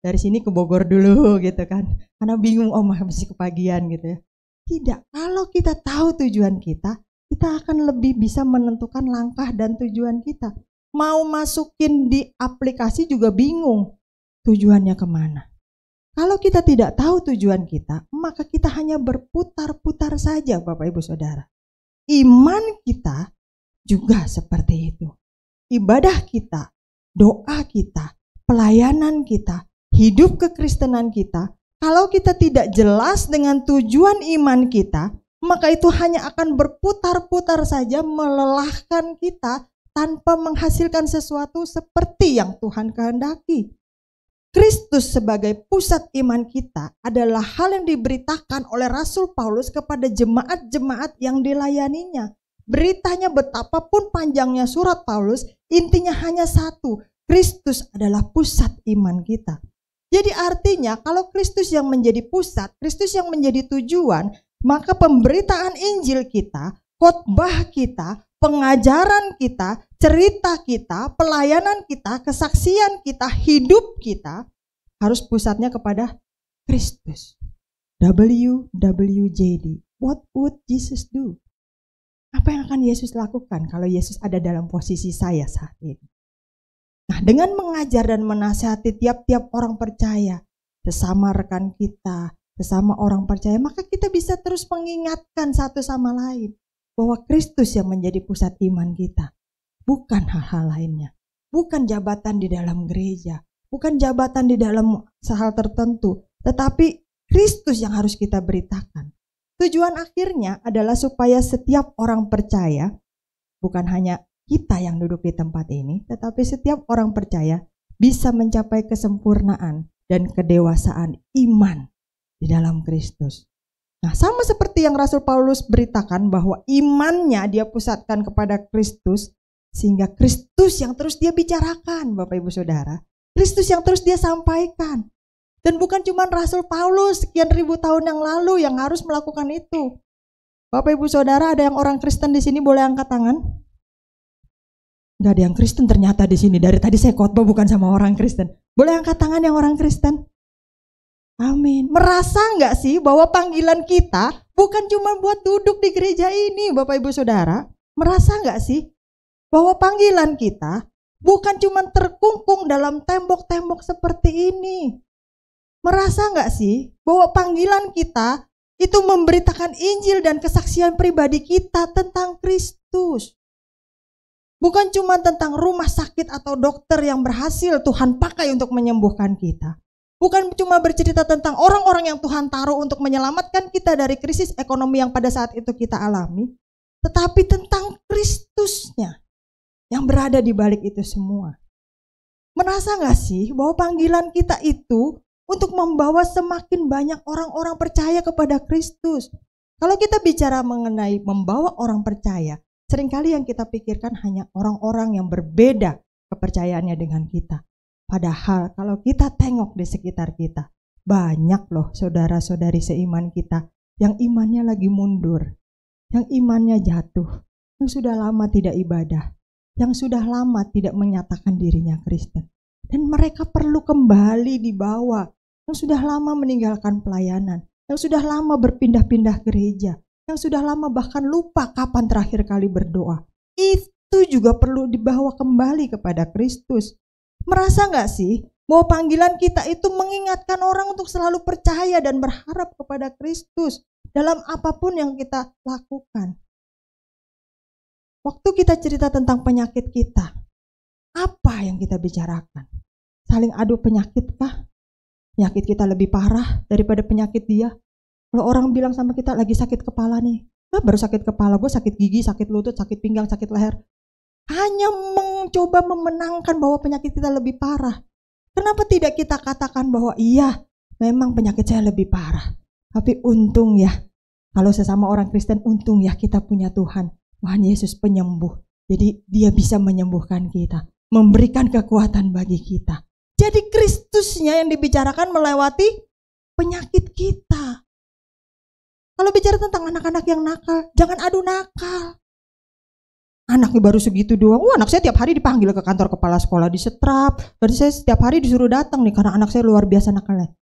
Dari sini ke Bogor dulu gitu kan. Karena bingung, oh masih kepagian gitu ya. Tidak, kalau kita tahu tujuan kita akan lebih bisa menentukan langkah dan tujuan kita. Mau masukin di aplikasi juga bingung tujuannya kemana. Kalau kita tidak tahu tujuan kita, maka kita hanya berputar-putar saja Bapak Ibu Saudara. Iman kita juga seperti itu. Ibadah kita, doa kita, pelayanan kita, hidup kekristenan kita, kalau kita tidak jelas dengan tujuan iman kita, maka itu hanya akan berputar-putar saja melelahkan kita tanpa menghasilkan sesuatu seperti yang Tuhan kehendaki. Kristus sebagai pusat iman kita adalah hal yang diberitakan oleh Rasul Paulus kepada jemaat-jemaat yang dilayaninya. Beritanya betapapun panjangnya surat Paulus, intinya hanya satu, Kristus adalah pusat iman kita. Jadi artinya kalau Kristus yang menjadi pusat, Kristus yang menjadi tujuan, maka pemberitaan Injil kita, khotbah kita, pengajaran kita, cerita kita, pelayanan kita, kesaksian kita, hidup kita harus pusatnya kepada Kristus. WWJD. What would Jesus do? Apa yang akan Yesus lakukan kalau Yesus ada dalam posisi saya saat ini? Nah, dengan mengajar dan menasihati tiap-tiap orang percaya, sesama rekan kita, sesama orang percaya, maka kita bisa terus mengingatkan satu sama lain bahwa Kristus yang menjadi pusat iman kita, bukan hal-hal lainnya, bukan jabatan di dalam gereja, bukan jabatan di dalam hal tertentu, tetapi Kristus yang harus kita beritakan. Tujuan akhirnya adalah supaya setiap orang percaya, bukan hanya kita yang duduk di tempat ini, tetapi setiap orang percaya bisa mencapai kesempurnaan dan kedewasaan iman di dalam Kristus. Nah, sama seperti yang Rasul Paulus beritakan bahwa imannya dia pusatkan kepada Kristus, sehingga Kristus yang terus dia bicarakan, Bapak Ibu Saudara. Kristus yang terus dia sampaikan. Dan bukan cuma Rasul Paulus sekian ribu tahun yang lalu yang harus melakukan itu. Bapak Ibu Saudara, ada yang orang Kristen di sini boleh angkat tangan? Gak ada yang Kristen ternyata di sini. Dari tadi saya khotbah bukan sama orang Kristen. Boleh angkat tangan yang orang Kristen? Amin. Merasa gak sih bahwa panggilan kita bukan cuma buat duduk di gereja ini, Bapak Ibu Saudara? Merasa gak sih bahwa panggilan kita bukan cuma terkungkung dalam tembok-tembok seperti ini? Merasa gak sih bahwa panggilan kita itu memberitakan Injil dan kesaksian pribadi kita tentang Kristus? Bukan cuma tentang rumah sakit atau dokter yang berhasil Tuhan pakai untuk menyembuhkan kita. Bukan cuma bercerita tentang orang-orang yang Tuhan taruh untuk menyelamatkan kita dari krisis ekonomi yang pada saat itu kita alami. Tetapi tentang Kristusnya yang berada di balik itu semua. Merasa gak sih bahwa panggilan kita itu untuk membawa semakin banyak orang-orang percaya kepada Kristus? Kalau kita bicara mengenai membawa orang percaya, seringkali yang kita pikirkan hanya orang-orang yang berbeda kepercayaannya dengan kita. Padahal kalau kita tengok di sekitar kita, banyak loh saudara-saudari seiman kita yang imannya lagi mundur, yang imannya jatuh, yang sudah lama tidak ibadah, yang sudah lama tidak menyatakan dirinya Kristen. Dan mereka perlu kembali dibawa, yang sudah lama meninggalkan pelayanan, yang sudah lama berpindah-pindah gereja, yang sudah lama bahkan lupa kapan terakhir kali berdoa. Itu juga perlu dibawa kembali kepada Kristus. Merasa gak sih Bahwa panggilan kita itu mengingatkan orang untuk selalu percaya dan berharap kepada Kristus dalam apapun yang kita lakukan. Waktu kita cerita tentang penyakit kita, apa yang kita bicarakan? Saling adu penyakit kah? Penyakit kita lebih parah daripada penyakit dia. Kalau orang bilang sama kita lagi sakit kepala nih, baru sakit kepala, gue sakit gigi, sakit lutut, sakit pinggang, sakit leher. Hanya mencoba memenangkan bahwa penyakit kita lebih parah. Kenapa tidak kita katakan bahwa iya, memang penyakit saya lebih parah. Tapi untung ya, kalau sesama orang Kristen, untung ya kita punya Tuhan. Tuhan Yesus penyembuh. Jadi dia bisa menyembuhkan kita, memberikan kekuatan bagi kita. Jadi Kristusnya yang dibicarakan melewati penyakit kita. Kalau bicara tentang anak-anak yang nakal, jangan adu nakal. Anaknya baru segitu doang. Anak saya tiap hari dipanggil ke kantor kepala sekolah, disetrap. Berarti saya setiap hari disuruh datang nih karena anak saya luar biasa nakalnya.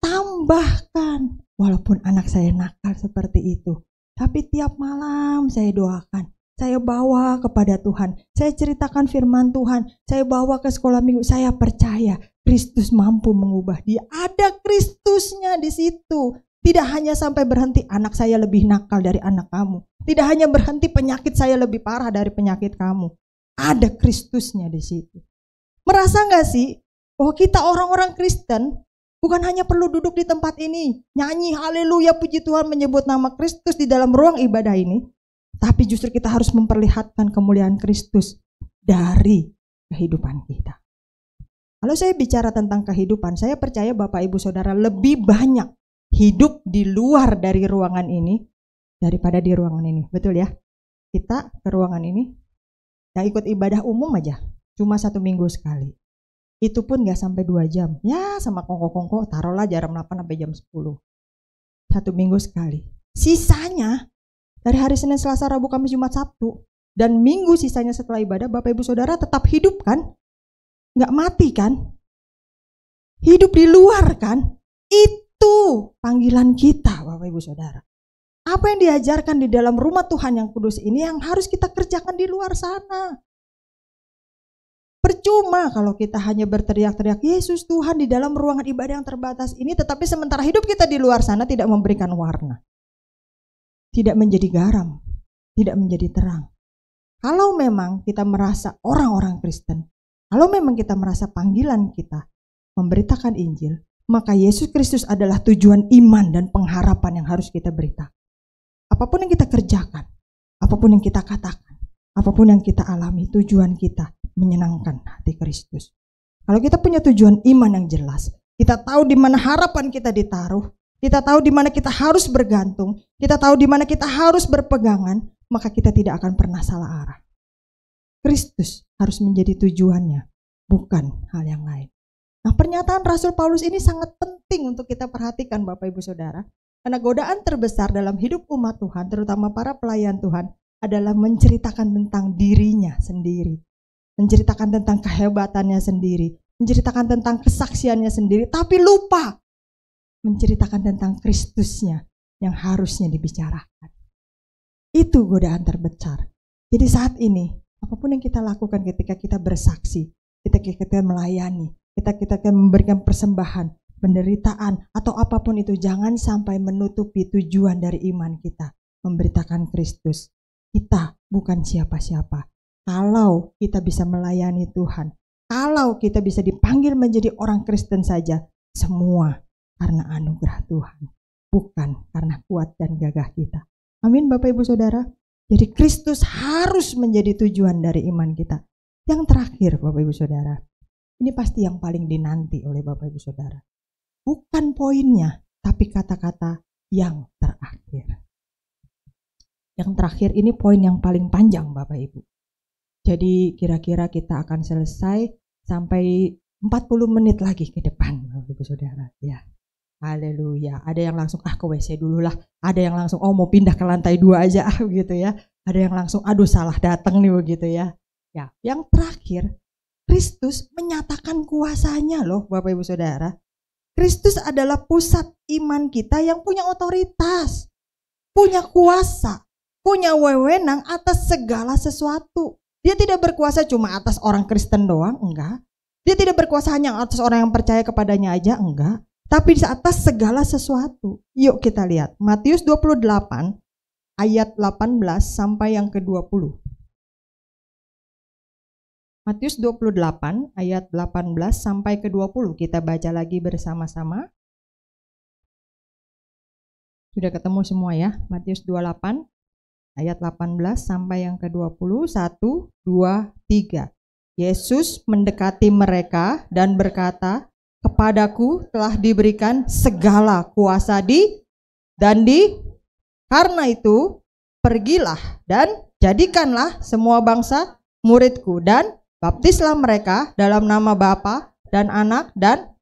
Tambahkan, walaupun anak saya nakal seperti itu, tapi tiap malam saya doakan, saya bawa kepada Tuhan, saya ceritakan firman Tuhan, saya bawa ke sekolah minggu, saya percaya Kristus mampu mengubah dia. Ada Kristusnya di situ. Tidak hanya sampai berhenti anak saya lebih nakal dari anak kamu. Tidak hanya berhenti penyakit saya lebih parah dari penyakit kamu. Ada Kristusnya di situ. Merasa gak sih bahwa kita orang-orang Kristen bukan hanya perlu duduk di tempat ini, nyanyi haleluya puji Tuhan menyebut nama Kristus di dalam ruang ibadah ini, tapi justru kita harus memperlihatkan kemuliaan Kristus dari kehidupan kita. Kalau saya bicara tentang kehidupan, saya percaya Bapak Ibu Saudara lebih banyak hidup di luar dari ruangan ini daripada di ruangan ini. Betul ya? Kita ke ruangan ini, yang ikut ibadah umum aja, cuma 1 minggu sekali. Itu pun gak sampai 2 jam. Ya sama kongko-kongko taruhlah jam 8 sampai jam 10. 1 minggu sekali. Sisanya dari hari Senin, Selasa, Rabu, Kamis, Jumat, Sabtu. Dan minggu sisanya setelah ibadah, Bapak Ibu Saudara tetap hidup kan? Gak mati kan? Hidup di luar kan? Itu panggilan kita Bapak Ibu Saudara. Apa yang diajarkan di dalam rumah Tuhan yang kudus ini yang harus kita kerjakan di luar sana. Percuma kalau kita hanya berteriak-teriak Yesus Tuhan di dalam ruangan ibadah yang terbatas ini, tetapi sementara hidup kita di luar sana tidak memberikan warna, tidak menjadi garam, tidak menjadi terang. Kalau memang kita merasa orang-orang Kristen, kalau memang kita merasa panggilan kita memberitakan Injil, maka Yesus Kristus adalah tujuan iman dan pengharapan yang harus kita beritakan. Apapun yang kita kerjakan, apapun yang kita katakan, apapun yang kita alami, tujuan kita menyenangkan hati Kristus. Kalau kita punya tujuan iman yang jelas, kita tahu di mana harapan kita ditaruh, kita tahu di mana kita harus bergantung, kita tahu di mana kita harus berpegangan, maka kita tidak akan pernah salah arah. Kristus harus menjadi tujuannya, bukan hal yang lain. Nah, pernyataan Rasul Paulus ini sangat penting untuk kita perhatikan Bapak Ibu Saudara, karena godaan terbesar dalam hidup umat Tuhan, terutama para pelayan Tuhan, adalah menceritakan tentang dirinya sendiri, menceritakan tentang kehebatannya sendiri, menceritakan tentang kesaksiannya sendiri, tapi lupa menceritakan tentang Kristusnya yang harusnya dibicarakan. Itu godaan terbesar. Jadi saat ini, apapun yang kita lakukan ketika kita bersaksi, ketika kita melayani, kita memberikan persembahan, penderitaan, atau apapun itu, jangan sampai menutupi tujuan dari iman kita, memberitakan Kristus. Kita bukan siapa-siapa. Kalau kita bisa melayani Tuhan, kalau kita bisa dipanggil menjadi orang Kristen saja, semua karena anugerah Tuhan, bukan karena kuat dan gagah kita. Amin Bapak Ibu Saudara. Jadi Kristus harus menjadi tujuan dari iman kita. Yang terakhir Bapak Ibu Saudara, ini pasti yang paling dinanti oleh Bapak Ibu Saudara. Bukan poinnya, tapi kata-kata yang terakhir. Yang terakhir ini poin yang paling panjang Bapak Ibu. Jadi kira-kira kita akan selesai sampai 40 menit lagi ke depan Bapak Ibu Saudara. Ya, haleluya. Ada yang langsung ke WC dulu lah. Ada yang langsung mau pindah ke lantai 2 aja gitu ya. Ada yang langsung aduh salah datang nih begitu ya. Ya, yang terakhir Kristus menyatakan kuasanya loh Bapak Ibu Saudara. Kristus adalah pusat iman kita yang punya otoritas, punya kuasa, punya wewenang atas segala sesuatu. Dia tidak berkuasa cuma atas orang Kristen doang, enggak. Dia tidak berkuasa hanya atas orang yang percaya kepadanya aja, enggak. Tapi di atas segala sesuatu. Yuk kita lihat. Matius 28 ayat 18 sampai yang ke-20. Matius 28 ayat 18 sampai ke-20. Kita baca lagi bersama-sama. Sudah ketemu semua ya? Matius 28 ayat 18 sampai yang ke-20. 1, 2, 3. Yesus mendekati mereka dan berkata, "Kepadaku telah diberikan segala kuasa karena itu pergilah dan jadikanlah semua bangsa muridku dan baptislah mereka dalam nama Bapa dan Anak dan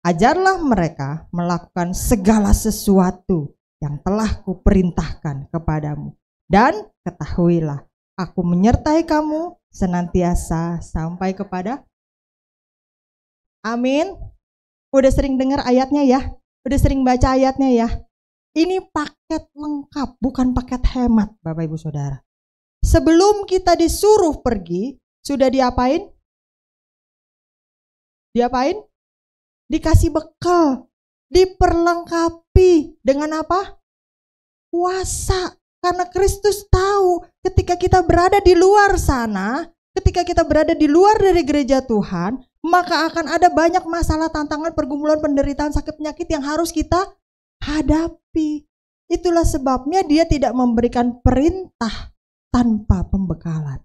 ajarlah mereka melakukan segala sesuatu yang telah kuperintahkan kepadamu. Dan ketahuilah, aku menyertai kamu senantiasa sampai kepada." Amin. Udah sering dengar ayatnya ya? Udah sering baca ayatnya ya? Ini paket lengkap, bukan paket hemat, Bapak Ibu Saudara. Sebelum kita disuruh pergi, sudah diapain? Diapain? Dikasih bekal, diperlengkapi dengan apa? Kuasa. Karena Kristus tahu ketika kita berada di luar sana, ketika kita berada di luar dari gereja Tuhan, maka akan ada banyak masalah, tantangan, pergumulan, penderitaan, sakit, penyakit yang harus kita hadapi. Itulah sebabnya dia tidak memberikan perintah tanpa pembekalan.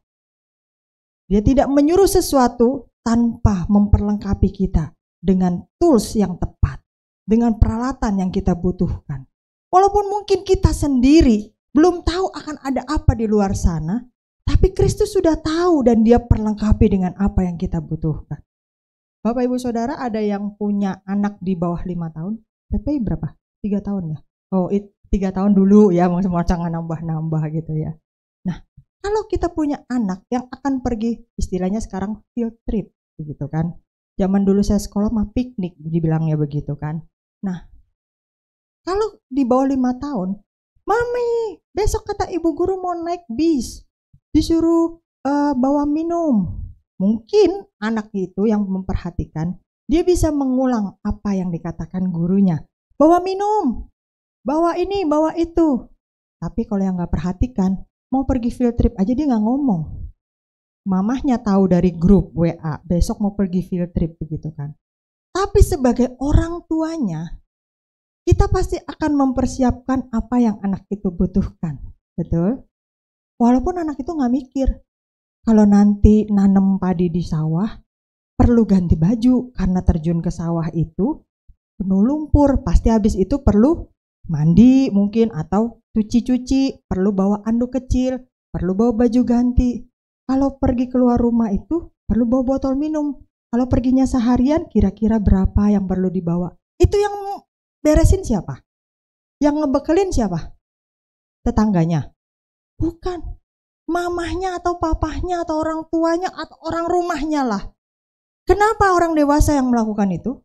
Dia tidak menyuruh sesuatu tanpa memperlengkapi kita dengan tools yang tepat, dengan peralatan yang kita butuhkan. Walaupun mungkin kita sendiri belum tahu akan ada apa di luar sana, tapi Kristus sudah tahu dan dia perlengkapi dengan apa yang kita butuhkan. Bapak Ibu Saudara, ada yang punya anak di bawah 5 tahun? TPI berapa? 3 tahun ya? Oh, 3 tahun dulu ya, semua jangan nambah-nambah gitu ya. Nah, kalau kita punya anak yang akan pergi, istilahnya sekarang field trip, begitu kan? Zaman dulu saya sekolah mah piknik, dibilangnya begitu kan. Nah, kalau di bawah 5 tahun, "Mami, besok kata ibu guru mau naik bis, disuruh bawa minum." Mungkin anak itu yang memperhatikan, dia bisa mengulang apa yang dikatakan gurunya. Bawa minum, bawa ini, bawa itu. Tapi kalau yang gak perhatikan, mau pergi field trip aja dia gak ngomong. Mamahnya tahu dari grup WA, besok mau pergi field trip begitu kan. Tapi sebagai orang tuanya, kita pasti akan mempersiapkan apa yang anak itu butuhkan. Betul? Walaupun anak itu gak mikir. Kalau nanti nanam padi di sawah, perlu ganti baju karena terjun ke sawah itu penuh lumpur. Pasti habis itu perlu mandi mungkin atau cuci-cuci, perlu bawa anduk kecil, perlu bawa baju ganti. Kalau pergi keluar rumah itu perlu bawa botol minum. Kalau perginya seharian kira-kira berapa yang perlu dibawa. Itu yang beresin siapa? Yang ngebekelin siapa? Tetangganya? Bukan. Mamahnya atau papahnya atau orang tuanya atau orang rumahnya lah. Kenapa orang dewasa yang melakukan itu?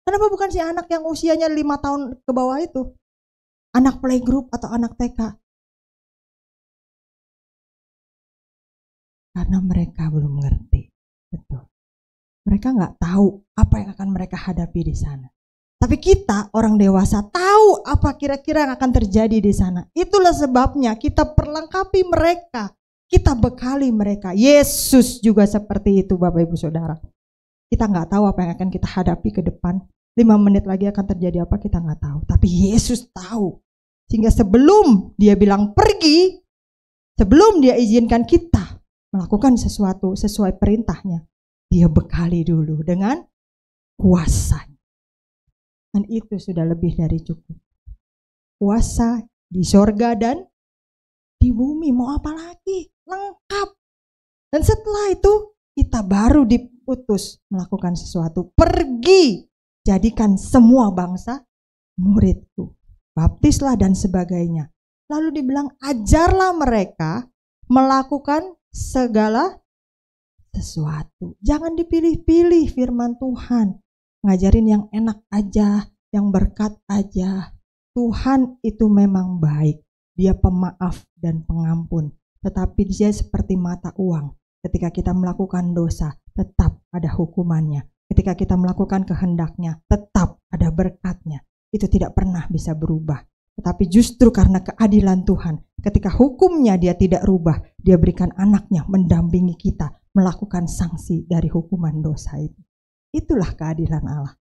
Kenapa bukan si anak yang usianya 5 tahun ke bawah itu? Anak playgroup atau anak TK? Karena mereka belum ngerti. Betul. Mereka nggak tahu apa yang akan mereka hadapi di sana. Tapi kita orang dewasa tahu apa kira-kira yang akan terjadi di sana. Itulah sebabnya kita perlengkapi mereka, kita bekali mereka. Yesus juga seperti itu, Bapak Ibu Saudara. Kita nggak tahu apa yang akan kita hadapi ke depan. 5 menit lagi akan terjadi apa kita nggak tahu. Tapi Yesus tahu. Sehingga sebelum dia bilang pergi, sebelum dia izinkan kita melakukan sesuatu sesuai perintahnya, dia bekali dulu dengan kuasanya. Dan itu sudah lebih dari cukup. Kuasa di sorga dan di bumi, mau apa lagi? Lengkap. Dan setelah itu kita baru diutus melakukan sesuatu. Pergi, jadikan semua bangsa muridku. Baptislah dan sebagainya. Lalu dibilang ajarlah mereka melakukan segala sesuatu. Jangan dipilih-pilih firman Tuhan. Ngajarin yang enak aja, yang berkat aja. Tuhan itu memang baik. Dia pemaaf dan pengampun. Tetapi dia seperti mata uang. Ketika kita melakukan dosa, tetap ada hukumannya. Ketika kita melakukan kehendaknya, tetap ada berkatnya. Itu tidak pernah bisa berubah. Tetapi justru karena keadilan Tuhan, ketika hukumnya dia tidak rubah, dia berikan anaknya mendampingi kita melakukan sanksi dari hukuman dosa itu. Itulah keadilan Allah.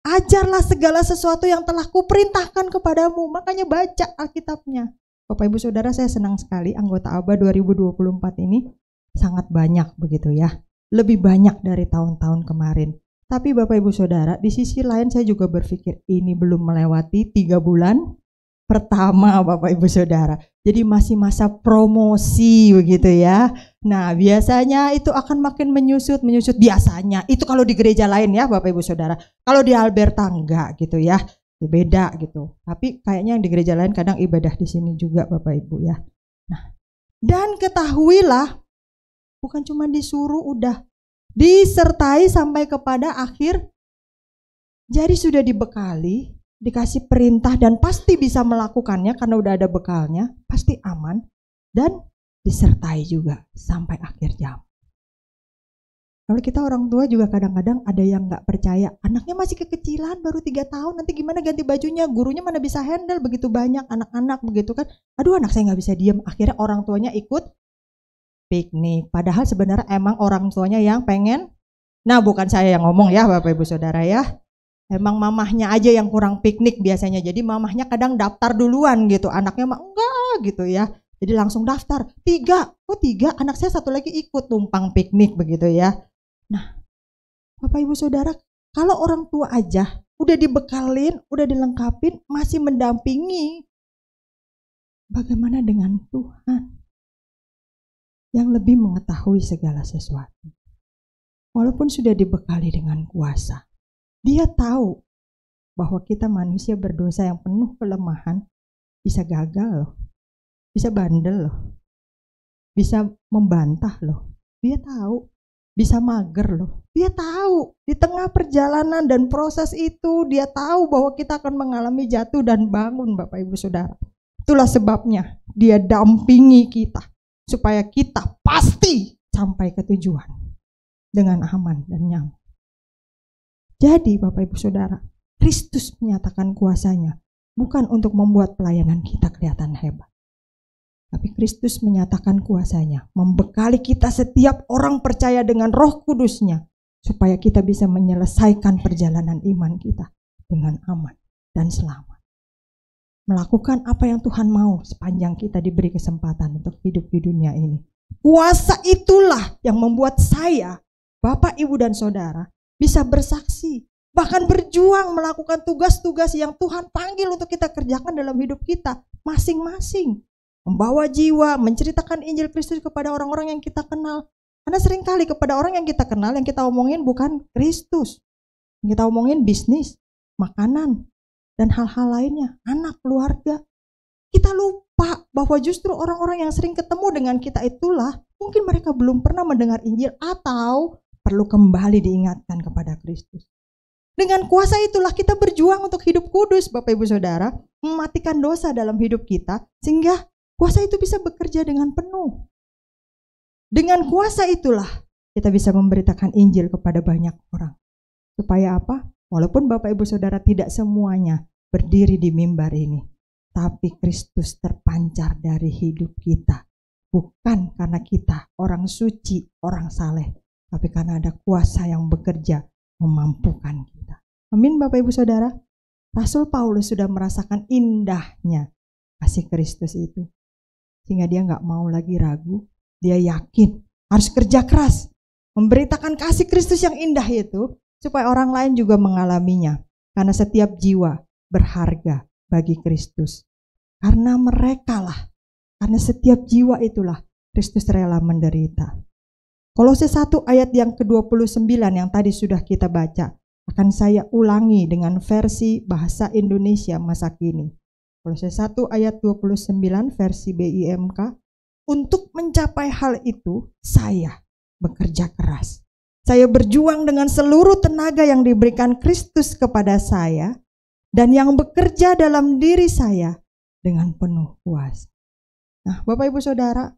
Ajarlah segala sesuatu yang telah kuperintahkan kepadamu. Makanya baca Alkitabnya. Bapak Ibu Saudara, saya senang sekali anggota ABA 2024 ini sangat banyak begitu ya. Lebih banyak dari tahun-tahun kemarin. Tapi Bapak Ibu Saudara, di sisi lain saya juga berpikir ini belum melewati 3 bulan pertama Bapak Ibu Saudara. Jadi masih masa promosi begitu ya. Nah biasanya itu akan makin menyusut. Biasanya itu kalau di gereja lain ya Bapak Ibu Saudara. Kalau di Alberta enggak gitu ya. Beda gitu. Tapi kayaknya yang di gereja lain kadang ibadah di sini juga Bapak Ibu ya. Nah, dan ketahuilah bukan cuma disuruh, udah disertai sampai kepada akhir. Jadi sudah dibekali, dikasih perintah dan pasti bisa melakukannya karena udah ada bekalnya, pasti aman dan disertai juga sampai akhir zaman. Kalau kita orang tua juga kadang-kadang ada yang nggak percaya, anaknya masih kekecilan, baru 3 tahun, nanti gimana ganti bajunya, gurunya mana bisa handle begitu banyak anak-anak begitu kan. Aduh anak saya nggak bisa diem, akhirnya orang tuanya ikut piknik. Padahal sebenarnya emang orang tuanya yang pengen, nah bukan saya yang ngomong ya Bapak Ibu Saudara ya, emang mamahnya aja yang kurang piknik biasanya. Jadi mamahnya kadang daftar duluan gitu, anaknya mah enggak gitu ya. Jadi langsung daftar, 3, anak saya 1 lagi ikut numpang piknik begitu ya. Nah, Bapak Ibu Saudara, kalau orang tua aja udah dibekalin, udah dilengkapin, masih mendampingi, bagaimana dengan Tuhan yang lebih mengetahui segala sesuatu? Walaupun sudah dibekali dengan kuasa, dia tahu bahwa kita manusia berdosa yang penuh kelemahan, bisa gagal loh, bisa bandel loh, bisa membantah loh, dia tahu. Bisa mager loh. Dia tahu di tengah perjalanan dan proses itu dia tahu bahwa kita akan mengalami jatuh dan bangun Bapak Ibu Saudara. Itulah sebabnya dia dampingi kita supaya kita pasti sampai ke tujuan dengan aman dan nyaman. Jadi Bapak Ibu Saudara, Kristus menyatakan kuasanya bukan untuk membuat pelayanan kita kelihatan hebat. Tapi Kristus menyatakan kuasanya, membekali kita setiap orang percaya dengan Roh Kudus-Nya, supaya kita bisa menyelesaikan perjalanan iman kita dengan aman dan selamat. Melakukan apa yang Tuhan mau sepanjang kita diberi kesempatan untuk hidup di dunia ini. Kuasa itulah yang membuat saya, Bapak, Ibu, dan Saudara bisa bersaksi, bahkan berjuang melakukan tugas-tugas yang Tuhan panggil untuk kita kerjakan dalam hidup kita masing-masing. Membawa jiwa, menceritakan Injil Kristus kepada orang-orang yang kita kenal. Karena seringkali kepada orang yang kita kenal, yang kita omongin bukan Kristus. Yang kita omongin bisnis, makanan, dan hal-hal lainnya, anak, keluarga. Kita lupa bahwa justru orang-orang yang sering ketemu dengan kita itulah, mungkin mereka belum pernah mendengar Injil atau perlu kembali diingatkan kepada Kristus. Dengan kuasa itulah kita berjuang untuk hidup kudus, Bapak Ibu Saudara, mematikan dosa dalam hidup kita, sehingga kuasa itu bisa bekerja dengan penuh. Dengan kuasa itulah kita bisa memberitakan Injil kepada banyak orang. Supaya apa? Walaupun Bapak Ibu Saudara tidak semuanya berdiri di mimbar ini, tapi Kristus terpancar dari hidup kita. Bukan karena kita orang suci, orang saleh, tapi karena ada kuasa yang bekerja memampukan kita. Amin Bapak Ibu Saudara. Rasul Paulus sudah merasakan indahnya kasih Kristus itu. Sehingga dia gak mau lagi ragu, dia yakin harus kerja keras, memberitakan kasih Kristus yang indah itu, supaya orang lain juga mengalaminya. Karena setiap jiwa berharga bagi Kristus. Karena merekalah, karena setiap jiwa itulah Kristus rela menderita. Kolose 1 ayat yang ke-29 yang tadi sudah kita baca, akan saya ulangi dengan versi bahasa Indonesia masa kini. Kolose 1 ayat 29 versi BIMK, untuk mencapai hal itu saya bekerja keras. Saya berjuang dengan seluruh tenaga yang diberikan Kristus kepada saya dan yang bekerja dalam diri saya dengan penuh kuasa. Nah, Bapak Ibu Saudara,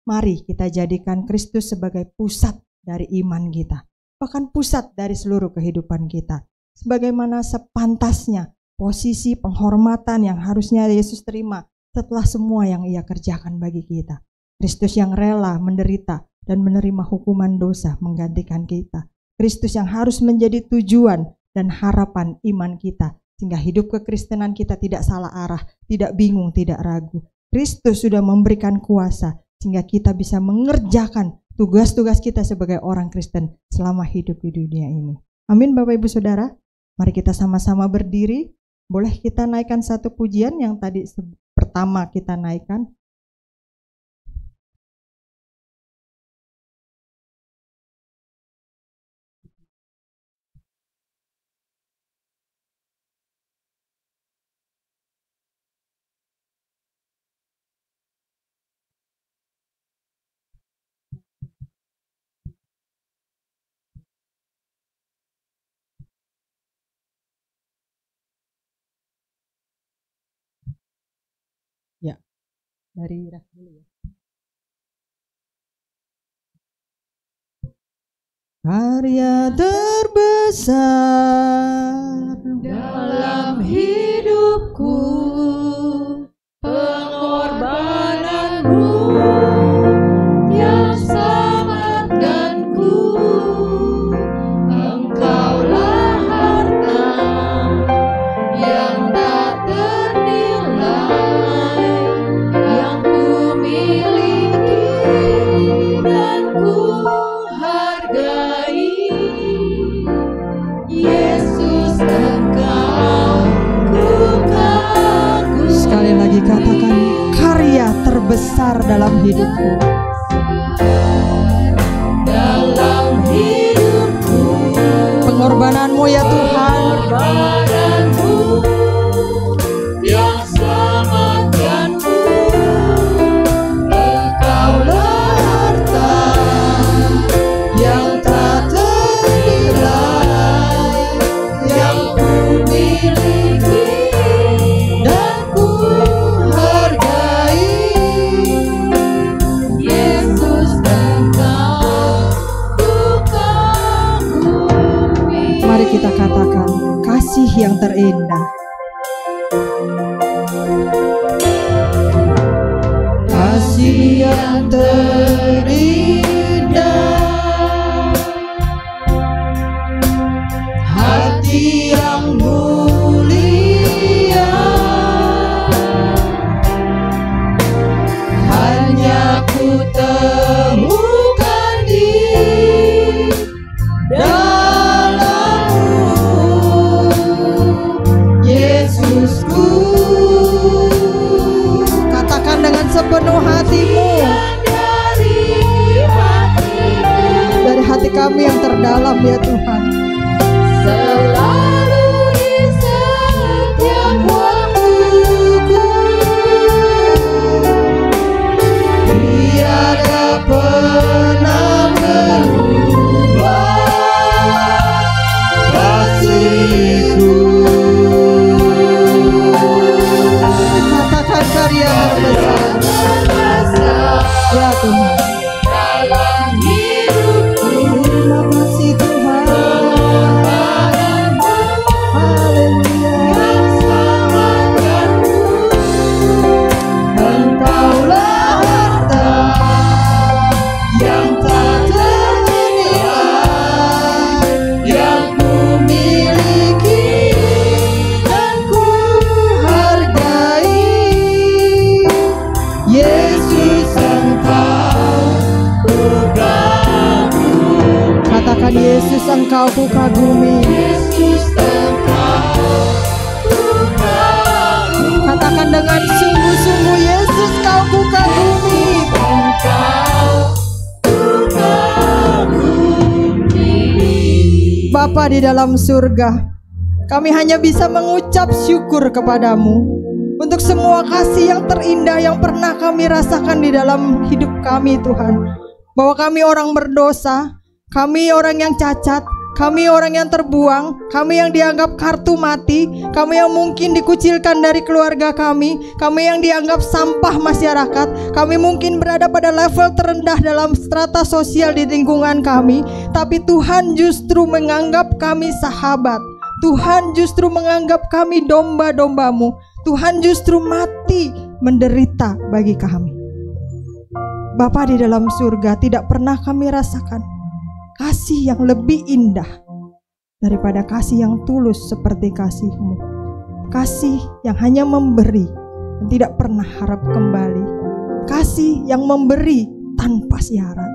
Mari kita jadikan Kristus sebagai pusat dari iman kita, bahkan pusat dari seluruh kehidupan kita. Sebagaimana sepantasnya posisi penghormatan yang harusnya Yesus terima setelah semua yang Ia kerjakan bagi kita. Kristus yang rela menderita dan menerima hukuman dosa menggantikan kita. Kristus yang harus menjadi tujuan dan harapan iman kita, sehingga hidup kekristenan kita tidak salah arah, tidak bingung, tidak ragu. Kristus sudah memberikan kuasa sehingga kita bisa mengerjakan tugas-tugas kita sebagai orang Kristen selama hidup di dunia ini. Amin Bapak Ibu Saudara. Mari kita sama-sama berdiri. Boleh kita naikkan satu pujian yang tadi pertama kita naikkan. Ya, dari Ras dulu ya. Karya terbesar dalam hidupku, pengorbananmu yang selamatkanku. Engkaulah harta yang tak ternilai, yang ku miliki dan ku hargai. Yesus, Engkau ku kagumi. Sekali lagi katakan, karya terbesar dalam hidupku. Dalam hidupku, Pengorbananmu ya Tuhan, pengorbananmu yang selamatkanku. Engkaulah harta yang tak ternilai, yang ku miliki dan ku hargai. Yesus, Engkau ku kagumi. mari kita katakan, kasih yang terindah. Kasih yang terindah, hati yang mulia, hanya ku temukan di dalam-Mu, Yesusku. Katakan dengan sepenuh hatimu, dari hati kami yang terdalam ya Tuhan. Selalu di setiap waktuku, tiada pernah berubah kasih-Ku. Katakan karya terbesar ya Tuhan. Dalam hidupku, Terima kasih Tuhan. Haleluya. yang selamatkanku. Engkaulah harta yang tak ternilai, yang ku miliki dan ku hargai. Yesus, Engkau ku kagumi. Katakan Yesus, Engkau ku kagumi. Yesus, Engkau ku kagumi. Katakan dengan sungguh-sungguh, Yesus, Kau ku kagumi. Engkau ku kagumi. Bapa di dalam surga, kami hanya bisa mengucap syukur kepadamu untuk semua kasih yang terindah yang pernah kami rasakan di dalam hidup kami Tuhan. Bahwa kami orang berdosa, kami orang yang cacat, Kami orang yang terbuang, kami yang dianggap kartu mati, kami yang mungkin dikucilkan dari keluarga kami yang dianggap sampah masyarakat, kami mungkin berada pada level terendah dalam strata sosial di lingkungan kami, tapi Tuhan justru menganggap kami sahabat. Tuhan justru menganggap kami domba-dombamu. Tuhan justru mati menderita bagi kami. Bapa di dalam surga, tidak pernah kami rasakan kasih yang lebih indah daripada kasih yang tulus seperti kasih-Mu. Kasih yang hanya memberi dan tidak pernah harap kembali. Kasih yang memberi tanpa syarat.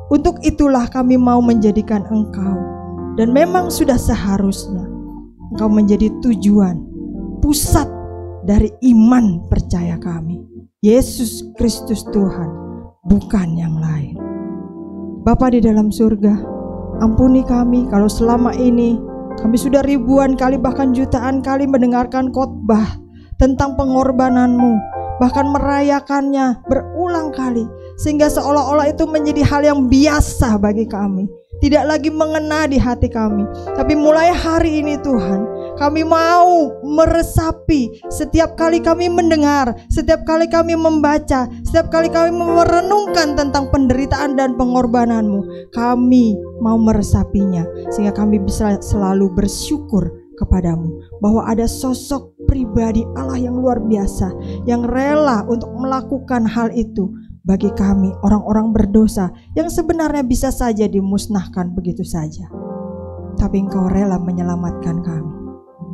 Untuk itulah kami mau menjadikan Engkau, dan memang sudah seharusnya Engkau menjadi tujuan, pusat dari iman percaya kami. Yesus Kristus Tuhan, bukan yang lain. Bapa di dalam surga, ampuni kami kalau selama ini kami sudah ribuan kali bahkan jutaan kali mendengarkan khotbah tentang pengorbanan-Mu, bahkan merayakannya berulang kali, sehingga seolah-olah itu menjadi hal yang biasa bagi kami, tidak lagi mengena di hati kami. Tapi mulai hari ini Tuhan, kami mau meresapi setiap kali kami mendengar, setiap kali kami membaca, setiap kali kami merenungkan tentang penderitaan dan pengorbanan-Mu. Kami mau meresapinya sehingga kami bisa selalu bersyukur kepadamu bahwa ada sosok pribadi Allah yang luar biasa yang rela untuk melakukan hal itu bagi kami, orang-orang berdosa yang sebenarnya bisa saja dimusnahkan begitu saja, tapi Engkau rela menyelamatkan kami.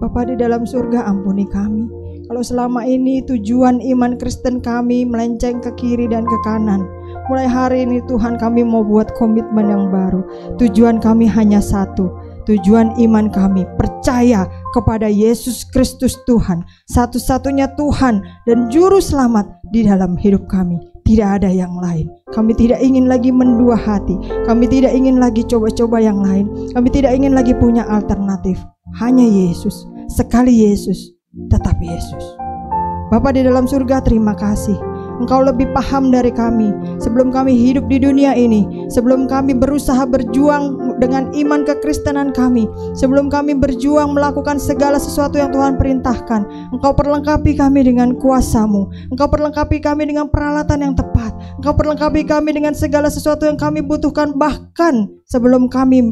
Bapa di dalam surga, ampuni kami kalau selama ini tujuan iman Kristen kami melenceng ke kiri dan ke kanan. Mulai hari ini Tuhan, kami mau buat komitmen yang baru. Tujuan kami hanya satu. Tujuan iman kami percaya kepada Yesus Kristus Tuhan, satu-satunya Tuhan dan Juru Selamat di dalam hidup kami. Tidak ada yang lain. Kami tidak ingin lagi mendua hati. Kami tidak ingin lagi coba-coba yang lain. Kami tidak ingin lagi punya alternatif. Hanya Yesus. Sekali Yesus, tetap Yesus. Bapa di dalam surga, terima kasih. Engkau lebih paham dari kami. Sebelum kami hidup di dunia ini, sebelum kami berusaha berjuang dengan iman kekristenan kami, sebelum kami berjuang melakukan segala sesuatu yang Tuhan perintahkan, Engkau perlengkapi kami dengan kuasa-Mu. Engkau perlengkapi kami dengan peralatan yang tepat. Engkau perlengkapi kami dengan segala sesuatu yang kami butuhkan, bahkan sebelum kami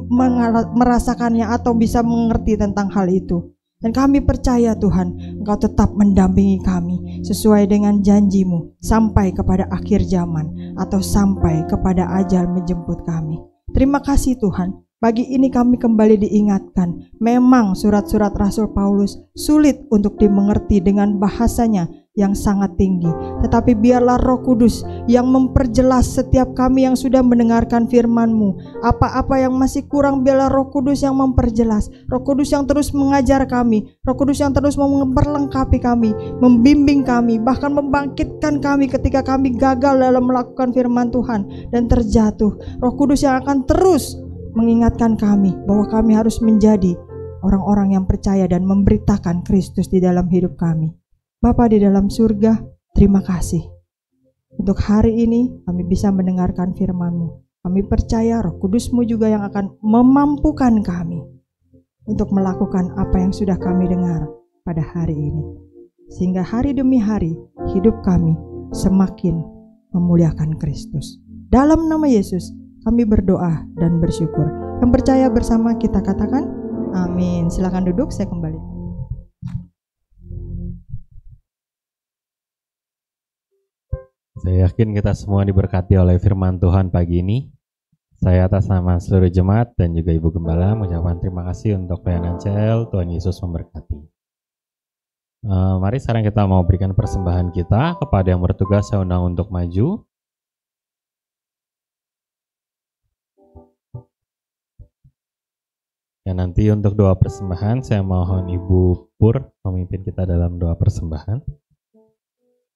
merasakannya atau bisa mengerti tentang hal itu. Dan kami percaya Tuhan, Engkau tetap mendampingi kami sesuai dengan janji-Mu sampai kepada akhir zaman atau sampai kepada ajal menjemput kami. Terima kasih Tuhan. Pagi ini kami kembali diingatkan, memang surat-surat Rasul Paulus sulit untuk dimengerti dengan bahasanya yang sangat tinggi. Tetapi biarlah Roh Kudus yang memperjelas setiap kami yang sudah mendengarkan firman-Mu. Apa-apa yang masih kurang, biarlah Roh Kudus yang memperjelas. Roh Kudus yang terus mengajar kami. Roh Kudus yang terus memperlengkapi kami, membimbing kami, bahkan membangkitkan kami ketika kami gagal dalam melakukan firman Tuhan dan terjatuh. Roh Kudus yang akan terus mengingatkan kami bahwa kami harus menjadi orang-orang yang percaya dan memberitakan Kristus di dalam hidup kami. Bapa di dalam surga, terima kasih. Untuk hari ini kami bisa mendengarkan firman-Mu. Kami percaya Roh Kudus-Mu juga yang akan memampukan kami untuk melakukan apa yang sudah kami dengar pada hari ini. Sehingga hari demi hari hidup kami semakin memuliakan Kristus. Dalam nama Yesus kami berdoa dan bersyukur. Yang percaya bersama kita katakan amin. Silakan duduk, saya kembali. Saya yakin kita semua diberkati oleh firman Tuhan pagi ini. Saya atas nama seluruh jemaat dan juga Ibu Gembala mengucapkan terima kasih untuk pelayanan CL. Tuhan Yesus memberkati. Mari sekarang kita mau berikan persembahan kita kepada yang bertugas. Saya undang untuk maju. Ya, nanti untuk doa persembahan saya mohon Ibu Pur memimpin kita dalam doa persembahan.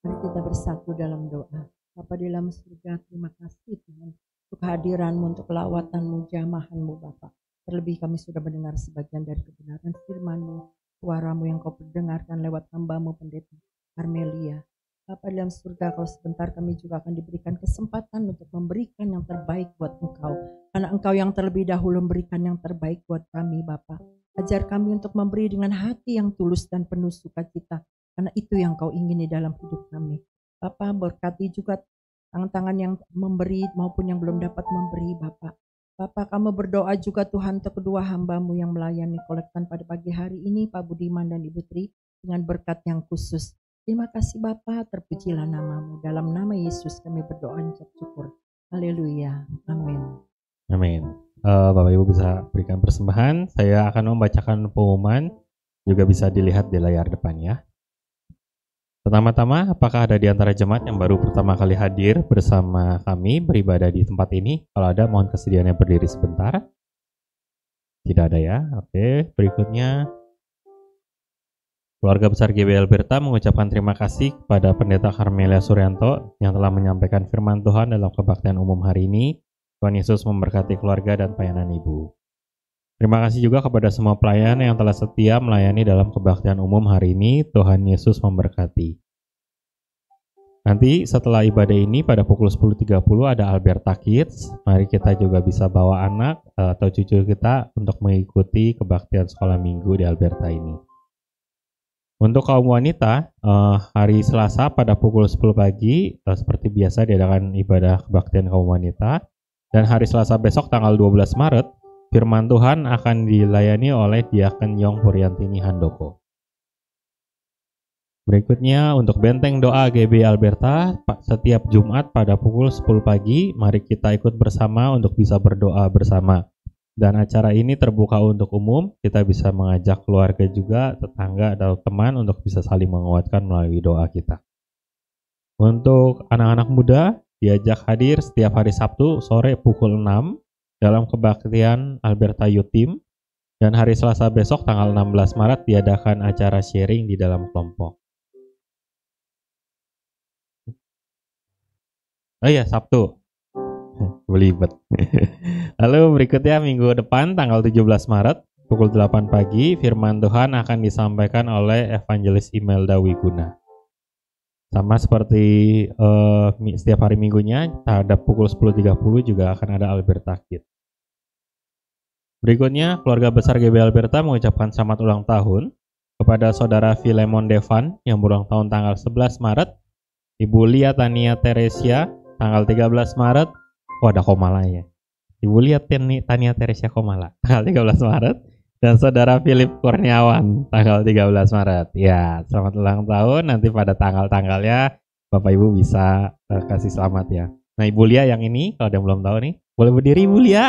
Mari kita bersatu dalam doa. Bapa di dalam surga, terima kasih Tuhan untuk kehadiran-Mu, untuk kelawatan-Mu, jamahan-Mu Bapa. Terlebih kami sudah mendengar sebagian dari kebenaran firman-Mu, suara-Mu yang Kau perdengarkan lewat hamba-Mu Pendeta Armelia. Bapa di dalam surga, kalau sebentar kami juga akan diberikan kesempatan untuk memberikan yang terbaik buat Engkau. Karena Engkau yang terlebih dahulu memberikan yang terbaik buat kami, Bapa. Ajar kami untuk memberi dengan hati yang tulus dan penuh sukacita. Karena itu yang Kau ingini dalam hidup kami. Bapa, berkati juga tangan-tangan yang memberi maupun yang belum dapat memberi, Bapa. Bapa, kami berdoa juga Tuhan untuk kedua hamba-Mu yang melayani kolektan pada pagi hari ini, Pak Budiman dan Ibu Tri, dengan berkat yang khusus. Terima kasih Bapa, terpujilah nama-Mu. Dalam nama Yesus kami berdoa dan syukur. Haleluya. Amin. Amin. Bapak Ibu bisa berikan persembahan. Saya akan membacakan pengumuman, juga bisa dilihat di layar depan ya. Pertama-tama, apakah ada di antara jemaat yang baru pertama kali hadir bersama kami beribadah di tempat ini? Kalau ada, mohon kesediaannya berdiri sebentar. Tidak ada ya. Oke, berikutnya. Keluarga besar GBI Alberta mengucapkan terima kasih kepada Pendeta Carmelia Suryanto yang telah menyampaikan firman Tuhan dalam kebaktian umum hari ini. Tuhan Yesus memberkati keluarga dan pelayanan Ibu. Terima kasih juga kepada semua pelayan yang telah setia melayani dalam kebaktian umum hari ini. Tuhan Yesus memberkati. Nanti setelah ibadah ini pada pukul 10.30 ada Alberta Kids. Mari kita juga bisa bawa anak atau cucu kita untuk mengikuti kebaktian sekolah minggu di Alberta ini. Untuk kaum wanita, hari Selasa pada pukul 10 pagi, seperti biasa diadakan ibadah kebaktian kaum wanita. Dan hari Selasa besok tanggal 12 Maret, firman Tuhan akan dilayani oleh Diaken Yong Puriantini Handoko. Berikutnya untuk benteng doa GBI Alberta, setiap Jumat pada pukul 10 pagi, mari kita ikut bersama untuk bisa berdoa bersama. Dan acara ini terbuka untuk umum, kita bisa mengajak keluarga juga, tetangga atau teman untuk bisa saling menguatkan melalui doa kita. Untuk anak-anak muda, diajak hadir setiap hari Sabtu sore pukul 6 dalam kebaktian Alberta Youth Team. Dan hari Selasa besok tanggal 16 Maret diadakan acara sharing di dalam kelompok. Oh iya, Sabtu. Belibet. Lalu berikutnya minggu depan tanggal 17 Maret pukul 8 pagi firman Tuhan akan disampaikan oleh Evangelis Imelda Wiguna. Sama seperti setiap hari minggunya, pada pukul 10.30 juga akan ada Alberta Kids. Berikutnya, keluarga besar GBI Alberta mengucapkan selamat ulang tahun kepada saudara Filemon Devan yang berulang tahun tanggal 11 Maret, Ibu Lia Tania Teresia tanggal 13 Maret, ada Komala ya. Ibu Lia Tania Teresia Komala tanggal 13 Maret dan saudara Philip Kurniawan tanggal 13 Maret. Ya, selamat ulang tahun. Nanti pada tanggal-tanggalnya Bapak Ibu bisa kasih selamat ya. Nah, Ibu Lia yang ini kalau ada yang belum tahu nih, boleh berdiri Ibu Lia.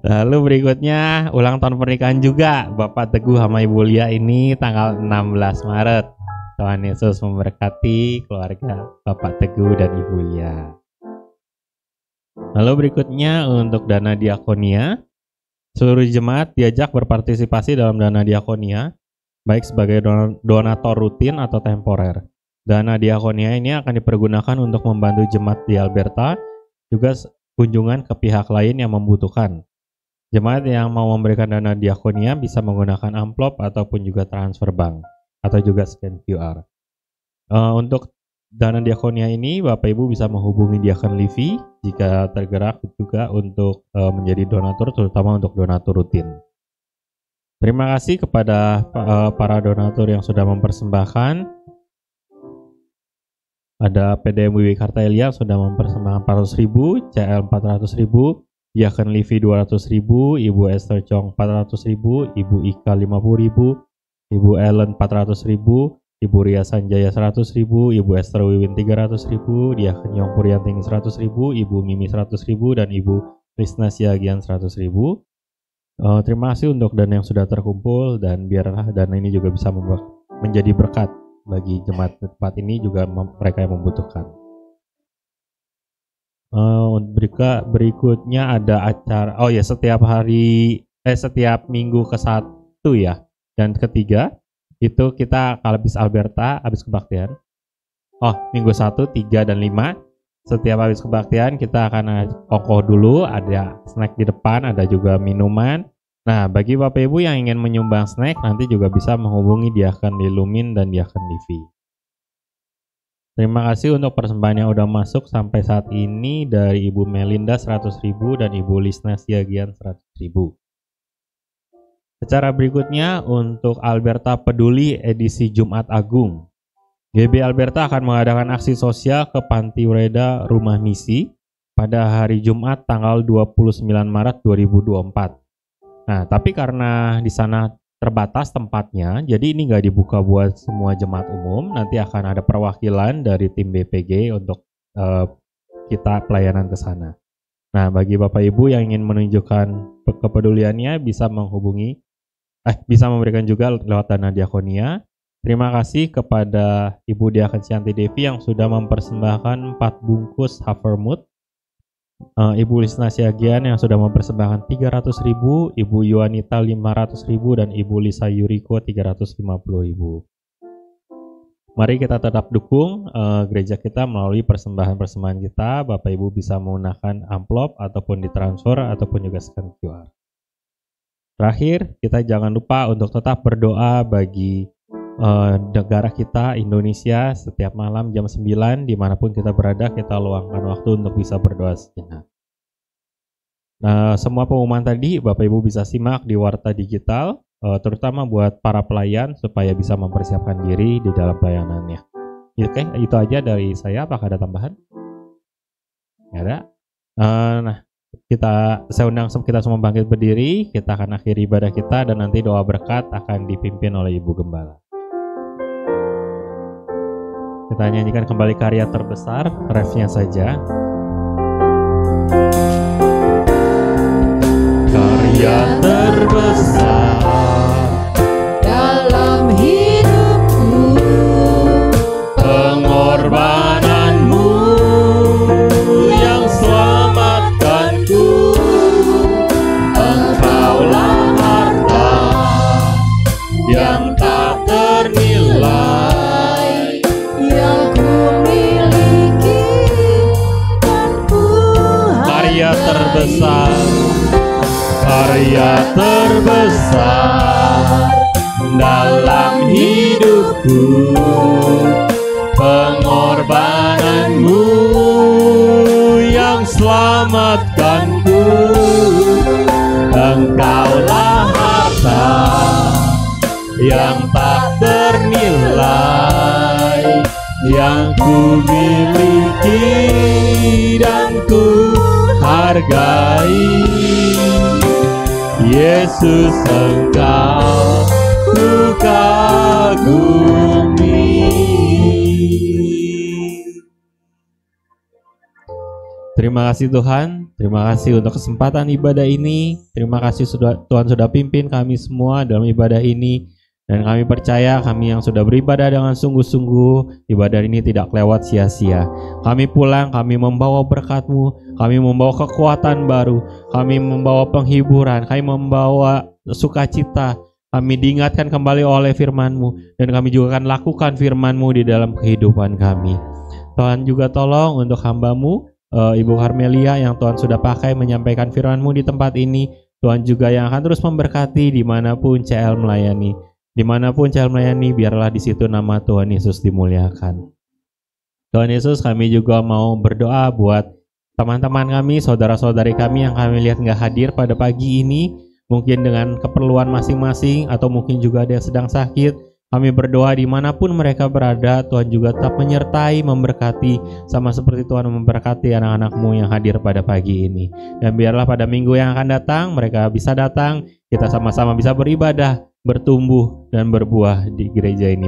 Lalu berikutnya ulang tahun pernikahan juga Bapak Teguh sama Ibu Lia ini tanggal 16 Maret. Tuhan Yesus memberkati keluarga Bapak Teguh dan Ibu Lia. Lalu berikutnya untuk dana diakonia, seluruh jemaat diajak berpartisipasi dalam dana diakonia, baik sebagai donatur rutin atau temporer. Dana diakonia ini akan dipergunakan untuk membantu jemaat di Alberta, juga kunjungan ke pihak lain yang membutuhkan. Jemaat yang mau memberikan dana diakonia bisa menggunakan amplop ataupun juga transfer bank atau juga scan QR. Untuk dana diakonia ini Bapak Ibu bisa menghubungi Diaken Livi jika tergerak juga untuk menjadi donatur, terutama untuk donatur rutin. Terima kasih kepada para donatur yang sudah mempersembahkan. Ada PDM Wiwi Kartelia sudah mempersembahkan 400.000, CL 400.000, Diaken Livi 200.000, Ibu Esther Chong 400.000, Ibu Ika 50.000, Ibu Ellen 400.000, Ibu Ria Sanjaya 100.000, Ibu Esther Wiwin 300.000, Diaken Yong Puriantini 100.000, Ibu Mimi 100.000, dan Ibu Krisna Siagian 100.000. Terima kasih untuk dana yang sudah terkumpul, dan biarlah dana ini juga bisa menjadi berkat bagi jemaat tempat ini juga mereka yang membutuhkan. Berikutnya ada acara, setiap minggu ke-1 ya. Dan ketiga, itu kita habis Alberta, habis kebaktian. Minggu 1, 3, dan 5. Setiap habis kebaktian kita akan ongkoh dulu, ada snack di depan, ada juga minuman. Nah, bagi Bapak Ibu yang ingin menyumbang snack, nanti juga bisa menghubungi Diaken Lilumin dan Diaken Livi. Terima kasih untuk persembahan yang udah masuk sampai saat ini dari Ibu Melinda 100.000 dan Ibu Lisna Siagian 100.000. Secara berikutnya untuk Alberta Peduli edisi Jumat Agung. GB Alberta akan mengadakan aksi sosial ke Panti Ureda Rumah Misi pada hari Jumat tanggal 29 Maret 2024. Nah, tapi karena di sana terbatas tempatnya, jadi ini nggak dibuka buat semua jemaat umum. Nanti akan ada perwakilan dari tim BPG untuk kita pelayanan ke sana. Nah, bagi Bapak Ibu yang ingin menunjukkan kepeduliannya bisa bisa memberikan juga lewat dana diakonia. Terima kasih kepada Ibu Diaken Cianti Devi yang sudah mempersembahkan 4 bungkus Havermut. Ibu Lisna Siagian yang sudah mempersembahkan 300.000, Ibu Yuanita 500.000, dan Ibu Lisa Yuriko 350.000. Mari kita tetap dukung gereja kita melalui persembahan-persembahan kita. Bapak Ibu bisa menggunakan amplop ataupun ditransfer ataupun juga scan QR. Terakhir, kita jangan lupa untuk tetap berdoa bagi negara kita Indonesia. Setiap malam jam 9 dimanapun kita berada, kita luangkan waktu untuk bisa berdoa sejenak. Nah, semua pengumuman tadi Bapak Ibu bisa simak di Warta Digital, terutama buat para pelayan supaya bisa mempersiapkan diri di dalam pelayanannya. Oke, itu aja dari saya. Apakah ada tambahan? Nggak ada. Nah, saya undang kita semua bangkit berdiri. Kita akan akhiri ibadah kita dan nanti doa berkat akan dipimpin oleh Ibu Gembala. Kita nyanyikan kembali karya terbesar, refnya saja. Karya terbesar dalam hidupku, pengorbananmu yang selamatkanku. Engkaulah harta yang tak ternilai karya terbesar dalam hidupku, pengorbananmu yang selamatkanku. Engkaulah harta yang tak ternilai yang ku miliki dan ku hargai. Yesus, Engkau ku kagumi. Terima kasih Tuhan, terima kasih untuk kesempatan ibadah ini. Terima kasih Tuhan sudah pimpin kami semua dalam ibadah ini. Dan kami percaya kami yang sudah beribadah dengan sungguh-sungguh, ibadah ini tidak lewat sia-sia. Kami pulang, kami membawa berkat-Mu, kami membawa kekuatan baru, kami membawa penghiburan, kami membawa sukacita. Kami diingatkan kembali oleh firman-Mu, dan kami juga akan lakukan firman-Mu di dalam kehidupan kami. Tuhan juga tolong untuk hamba-Mu, Ibu Carmelia yang Tuhan sudah pakai menyampaikan firman-Mu di tempat ini. Tuhan juga yang akan terus memberkati dimanapun CL melayani. Dimanapun CL melayani, biarlah di situ nama Tuhan Yesus dimuliakan. Tuhan Yesus, kami juga mau berdoa buat teman-teman kami, saudara-saudari kami yang kami lihat nggak hadir pada pagi ini, mungkin dengan keperluan masing-masing, atau mungkin juga ada yang sedang sakit. Kami berdoa dimanapun mereka berada, Tuhan juga tetap menyertai, memberkati, sama seperti Tuhan memberkati anak-anak-Mu yang hadir pada pagi ini. Dan biarlah pada minggu yang akan datang, mereka bisa datang, kita sama-sama bisa beribadah, bertumbuh, dan berbuah di gereja ini.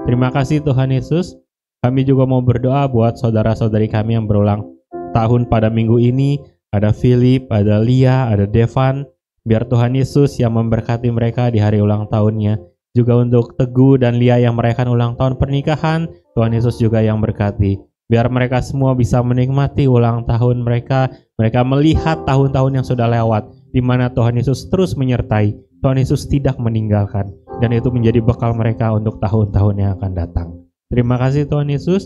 Terima kasih Tuhan Yesus. Kami juga mau berdoa buat saudara-saudari kami yang berulang tahun pada minggu ini. Ada Philip, ada Lia, ada Devan. Biar Tuhan Yesus yang memberkati mereka di hari ulang tahunnya. Juga untuk Teguh dan Lia yang merayakan ulang tahun pernikahan, Tuhan Yesus juga yang berkati. Biar mereka semua bisa menikmati ulang tahun mereka. Mereka melihat tahun-tahun yang sudah lewat, di mana Tuhan Yesus terus menyertai. Tuhan Yesus tidak meninggalkan, dan itu menjadi bekal mereka untuk tahun-tahun yang akan datang. Terima kasih Tuhan Yesus.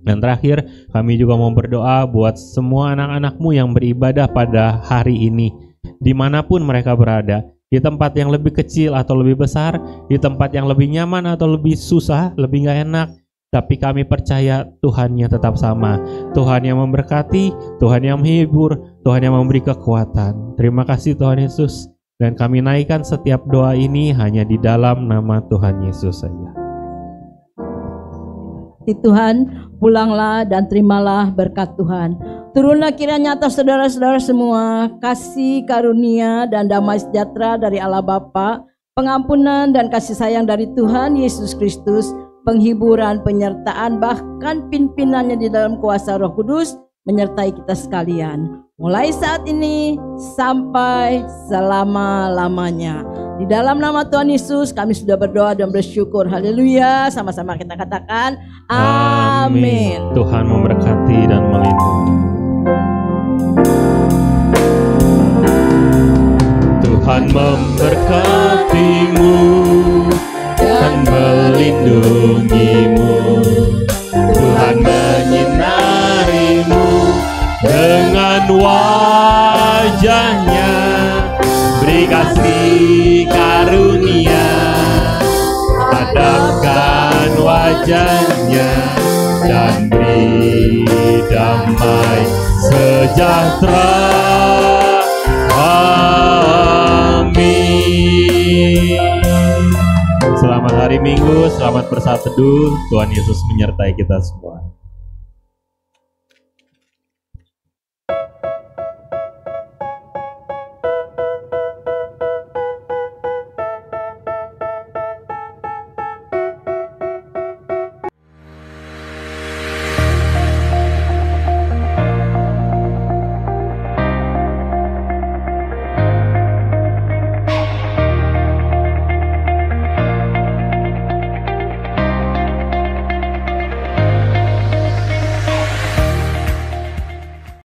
Dan terakhir, kami juga mau berdoa buat semua anak-anak-Mu yang beribadah pada hari ini. dimanapun mereka berada, di tempat yang lebih kecil atau lebih besar, di tempat yang lebih nyaman atau lebih susah, lebih gak enak, tapi kami percaya Tuhannya tetap sama. Tuhan yang memberkati, Tuhan yang menghibur, Tuhan yang memberi kekuatan. Terima kasih Tuhan Yesus. Dan kami naikkan setiap doa ini hanya di dalam nama Tuhan Yesus saja. Tuhan, pulanglah dan terimalah berkat Tuhan. Turunlah kiranya atas saudara-saudara semua kasih karunia dan damai sejahtera dari Allah Bapa, pengampunan dan kasih sayang dari Tuhan Yesus Kristus, penghiburan, penyertaan, bahkan pimpinannya di dalam kuasa Roh Kudus menyertai kita sekalian, mulai saat ini sampai selama-lamanya. Di dalam nama Tuhan Yesus kami sudah berdoa dan bersyukur. Haleluya. Sama-sama kita katakan amin. Tuhan memberkati dan melindungi. Tuhan memberkatimu dan melindungimu. Tuhan menyinarimu dengan wajahnya, beri kasih karunia, hadapkan wajahnya dan beri damai sejahtera. Amin. Selamat hari Minggu, selamat bersatu teduh. Tuhan Yesus menyertai kita semua.